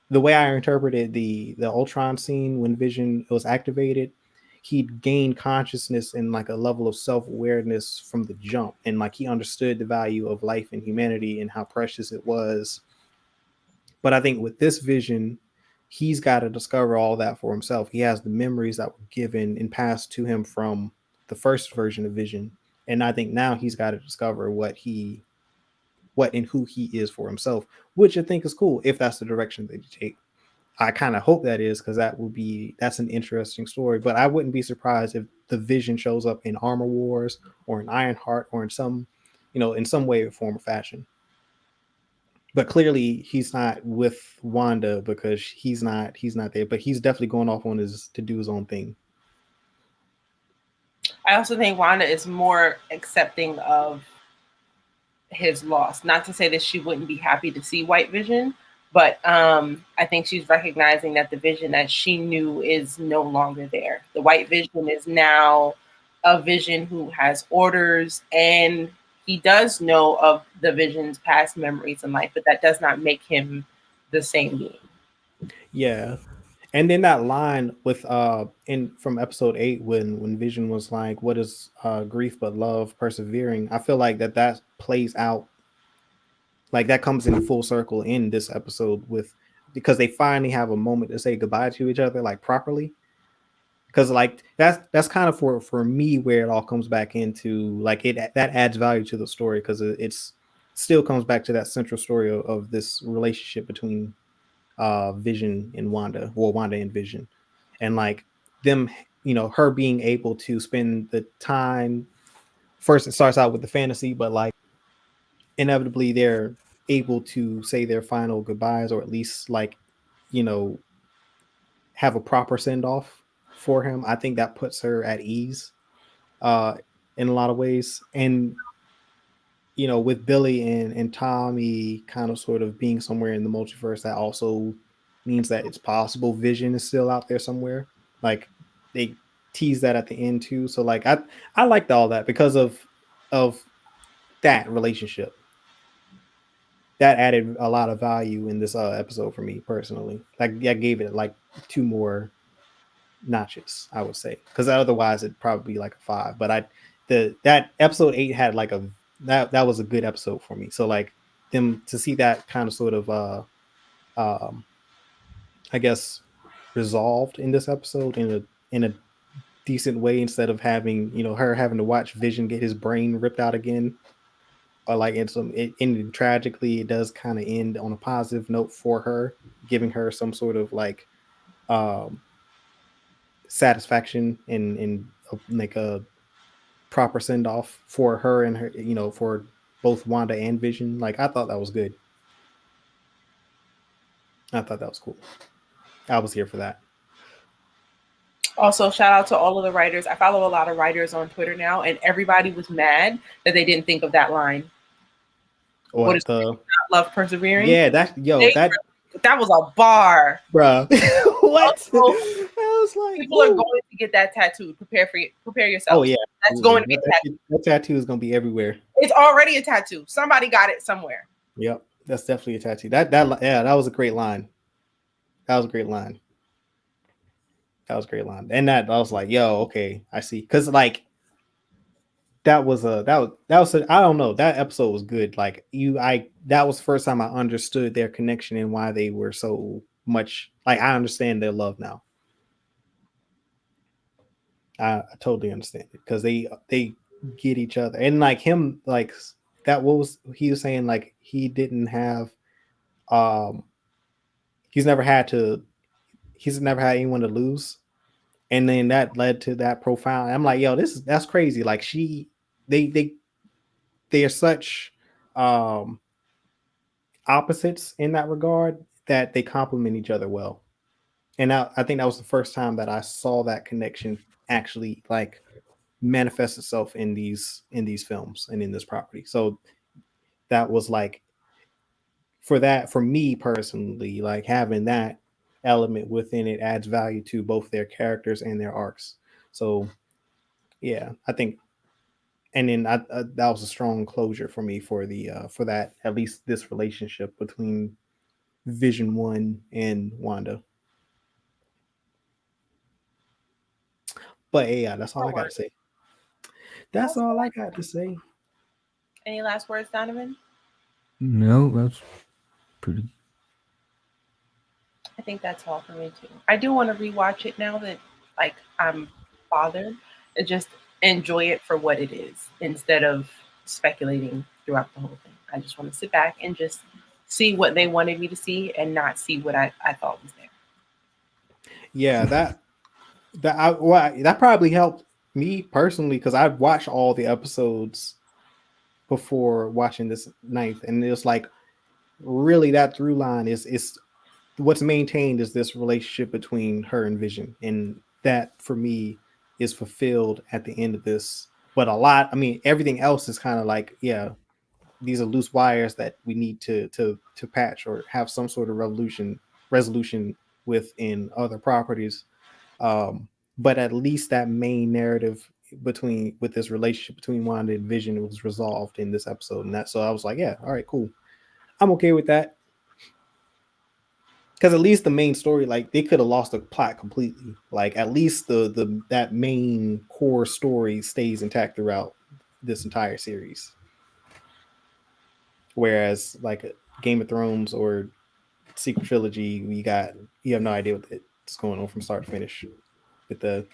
the way I interpreted the Ultron scene when Vision was activated, he'd gained consciousness and like a level of self-awareness from the jump, and like he understood the value of life and humanity and how precious it was. But I think with this Vision, he's got to discover all that for himself. He has the memories that were given and passed to him from the first version of Vision, and I think now he's got to discover what and who he is for himself, which I think is cool if that's the direction that you take. I kind of hope that is, because that's an interesting story. But I wouldn't be surprised if the Vision shows up in Armor Wars or in Ironheart or in some, in some way, form, or fashion. But clearly he's not with Wanda because he's not there. But he's definitely going off on his to do his own thing. I also think Wanda is more accepting of his loss. Not to say that she wouldn't be happy to see White Vision, but I think she's recognizing that the Vision that she knew is no longer there. The White Vision is now a Vision who has orders, and he does know of the Vision's past memories in life, but that does not make him the same being. Yeah. And then that line with in from episode 8 when Vision was like, what is grief but love persevering? I feel like that plays out, like that comes in full circle in this episode, with because they finally have a moment to say goodbye to each other like properly. Because like that's kind of for me where it all comes back into like it that adds value to the story, because it's still comes back to that central story of this relationship between Vision and Wanda, or Wanda and Vision, and like them, her being able to spend the time. First, it starts out with the fantasy, but like inevitably they're able to say their final goodbyes, or at least like, you know, have a proper send off for him. I think that puts her at ease uh, in a lot of ways, and with Billy and Tommy kind of sort of being somewhere in the multiverse, that also means that it's possible Vision is still out there somewhere. Like they tease that at the end too. So like I liked all that because of that relationship. That added a lot of value in this episode for me personally. Like I gave it like 2 more notches, I would say, because otherwise it'd probably be like a 5. But that episode 8 had like that was a good episode for me. So like them to see that kind of sort of um I guess resolved in this episode in a decent way, instead of having her having to watch Vision get his brain ripped out again, or like it ended tragically. It does kind of end on a positive note for her, giving her some sort of like um satisfaction and like a proper send off for her and her, for both Wanda and Vision. Like I thought that was good. I thought that was cool. I was here for that. Also, shout out to all of the writers. I follow a lot of writers on Twitter now, and everybody was mad that they didn't think of that line. What is love persevering? Yeah, that was a bar, bro. What? Also, I was like, people are going to get that tattooed. Prepare yourself. Oh yeah, that's going to be tattooed. That tattoo is going to be everywhere. It's already a tattoo. Somebody got it somewhere. Yep, that's definitely a tattoo. That was a great line. That was a great line. That was a great line. And that I was like, yo, okay, I see. Because like that was I don't know. That episode was good. Like that was the first time I understood their connection and why they were so much like I understand their love now. I totally understand it, because they get each other, and like him, like that. What was he was saying? Like he didn't have, he's never had anyone to lose, and then that led to that profound. I'm like, yo, that's crazy. Like they are such opposites in that regard that they complement each other well. And I think that was the first time that I saw that connection actually like manifest itself in these films and in this property. So that was like for me personally, like having that element within it adds value to both their characters and their arcs. So yeah, I think, and then that was a strong closure for me for that, at least this relationship between Vision One and Wanda. But yeah, that's all I got to say. That's all I got to say. Any last words, Donovan? No, that's pretty. I think that's all for me too. I do want to rewatch it now that like I'm bothered and just enjoy it for what it is instead of speculating throughout the whole thing. I just want to sit back and just see what they wanted me to see and not see what I thought was there. Yeah, that probably helped me personally because I've watched all the episodes before watching this ninth, and it's like really that through line is what's maintained is this relationship between her and Vision, and that for me is fulfilled at the end of this. But a lot, I mean, everything else is kind of like, yeah, these are loose wires that we need to patch or have some sort of resolution within other properties. But at least that main narrative between with this relationship between Wanda and Vision was resolved in this episode, and that so I was like, yeah, all right, cool, I'm okay with that. Because at least the main story, like they could have lost the plot completely. Like at least the that main core story stays intact throughout this entire series. Whereas like Game of Thrones or Secret Trilogy, you have no idea what's going on from start to finish with the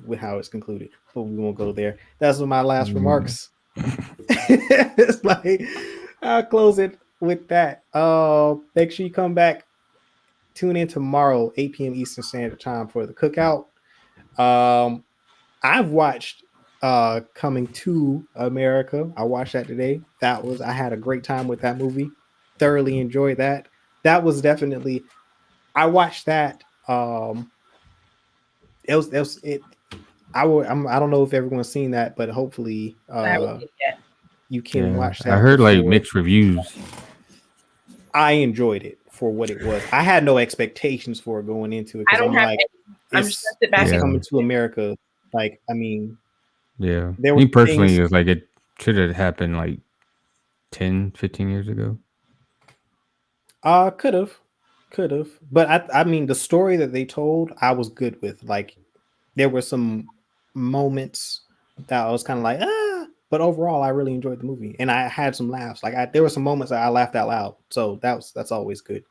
with how it's concluded. But we won't go there. That's my last remarks. It's like I'll close it with that. Make sure you come back. Tune in tomorrow, 8 p.m. Eastern Standard Time for the cookout. I've watched Coming to America. I watched that today. I had a great time with that movie. Thoroughly enjoyed that. That was definitely I watched that. It was it. I don't know if everyone's seen that, but hopefully I haven't seen it yet. you can watch I that. heard like before. mixed reviews. I enjoyed it for what it was. I had no expectations for it going into it I because don't I'm have like, any. I'm just gonna sit back Yeah. and Coming to America. Like, I mean, Yeah. there Me were personally, things. it was like it should have happened like 10, 15 years ago. Could have, but I mean, the story that they told, I was good with. Like, there were some moments that I was kind of like, but overall, I really enjoyed the movie, and I had some laughs. Like, there were some moments that I laughed out loud, so that's always good,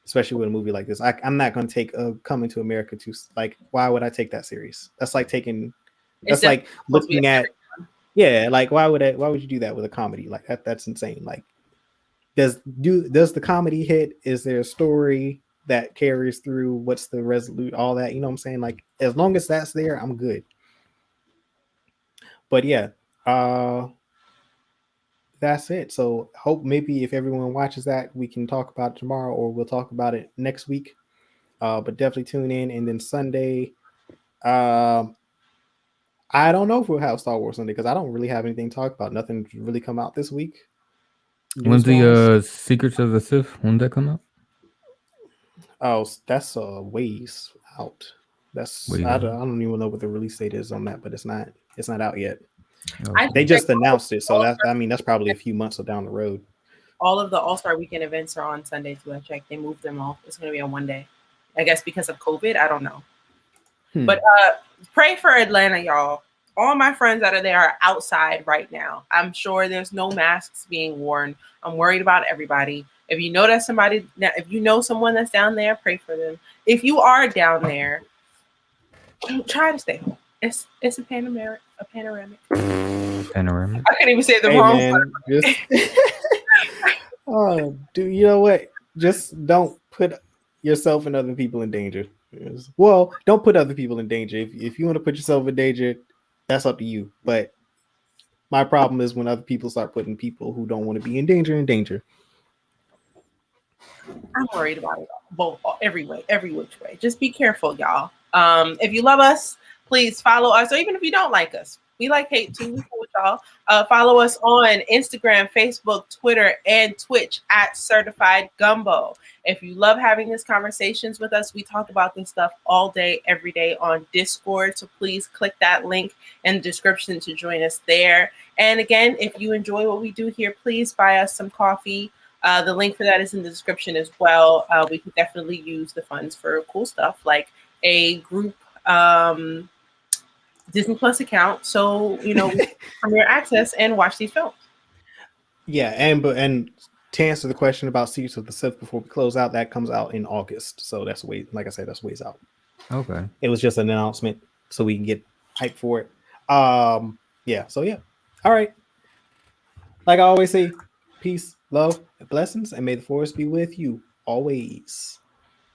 especially with a movie like this. I'm not going to take Coming to America to like. Why would I take that serious? That's like taking. It's That's like supposed to be looking a at. Yeah, like why would you do that with a comedy like that? That's insane. Like, does the comedy hit? Is there a story that carries through? What's the resolute? All that, you know what I'm saying? Like, as long as that's there, I'm good. But yeah, uh that's it. So hope maybe if everyone watches that, we can talk about it tomorrow, or we'll talk about it next week. But definitely tune in. And then Sunday, um I don't know if we'll have Star Wars Sunday because I don't really have anything to talk about. Nothing really come out this week. When's News wise. the Secrets of the Sith? When's that come out? Oh, that's ways out. What do you I got? don't even know what the release date is on that, but it's not out yet. I They think just that announced it, so that I mean that's probably a few months down the road. all of the All-Star Weekend events are on Sunday too. I checked. They moved them all. It's gonna be on one day. I guess because of COVID. I don't know. But pray for Atlanta, y'all. All my friends out of there are outside right now. I'm sure there's no masks being worn. I'm worried about everybody. If you know that somebody, if you know someone that's down there, pray for them. If you are down there, try to stay home. It's a panoramic. Panoramic. I couldn't even say the Hey wrong man, just oh, dude, you know what? Just don't put yourself and other people in danger. Well, don't put other people in danger. If you want to put yourself in danger, that's up to you. But my problem is when other people start putting people who don't want to be in danger in danger. I'm worried about it both every way, every which way. Just be careful, y'all. If you love us, please follow us, or even if you don't like us, we like hate too. We cool with y'all. Follow us on Instagram, Facebook, Twitter, and Twitch at Certified Gumbo. If you love having these conversations with us, we talk about this stuff all day, every day on Discord. So please click that link in the description to join us there. And again, if you enjoy what we do here, please buy us some coffee. The link for that is in the description as well. We could definitely use the funds for cool stuff like a group Disney Plus account, so we premiere access and watch these films. Yeah, and to answer the question about Secrets of the Sith before we close out, that comes out in August. So that's like I said, that's ways out. Okay. It was just an announcement so we can get hyped for it. Yeah, so yeah. All right. Like I always say, peace, love, and blessings, and may the force be with you always.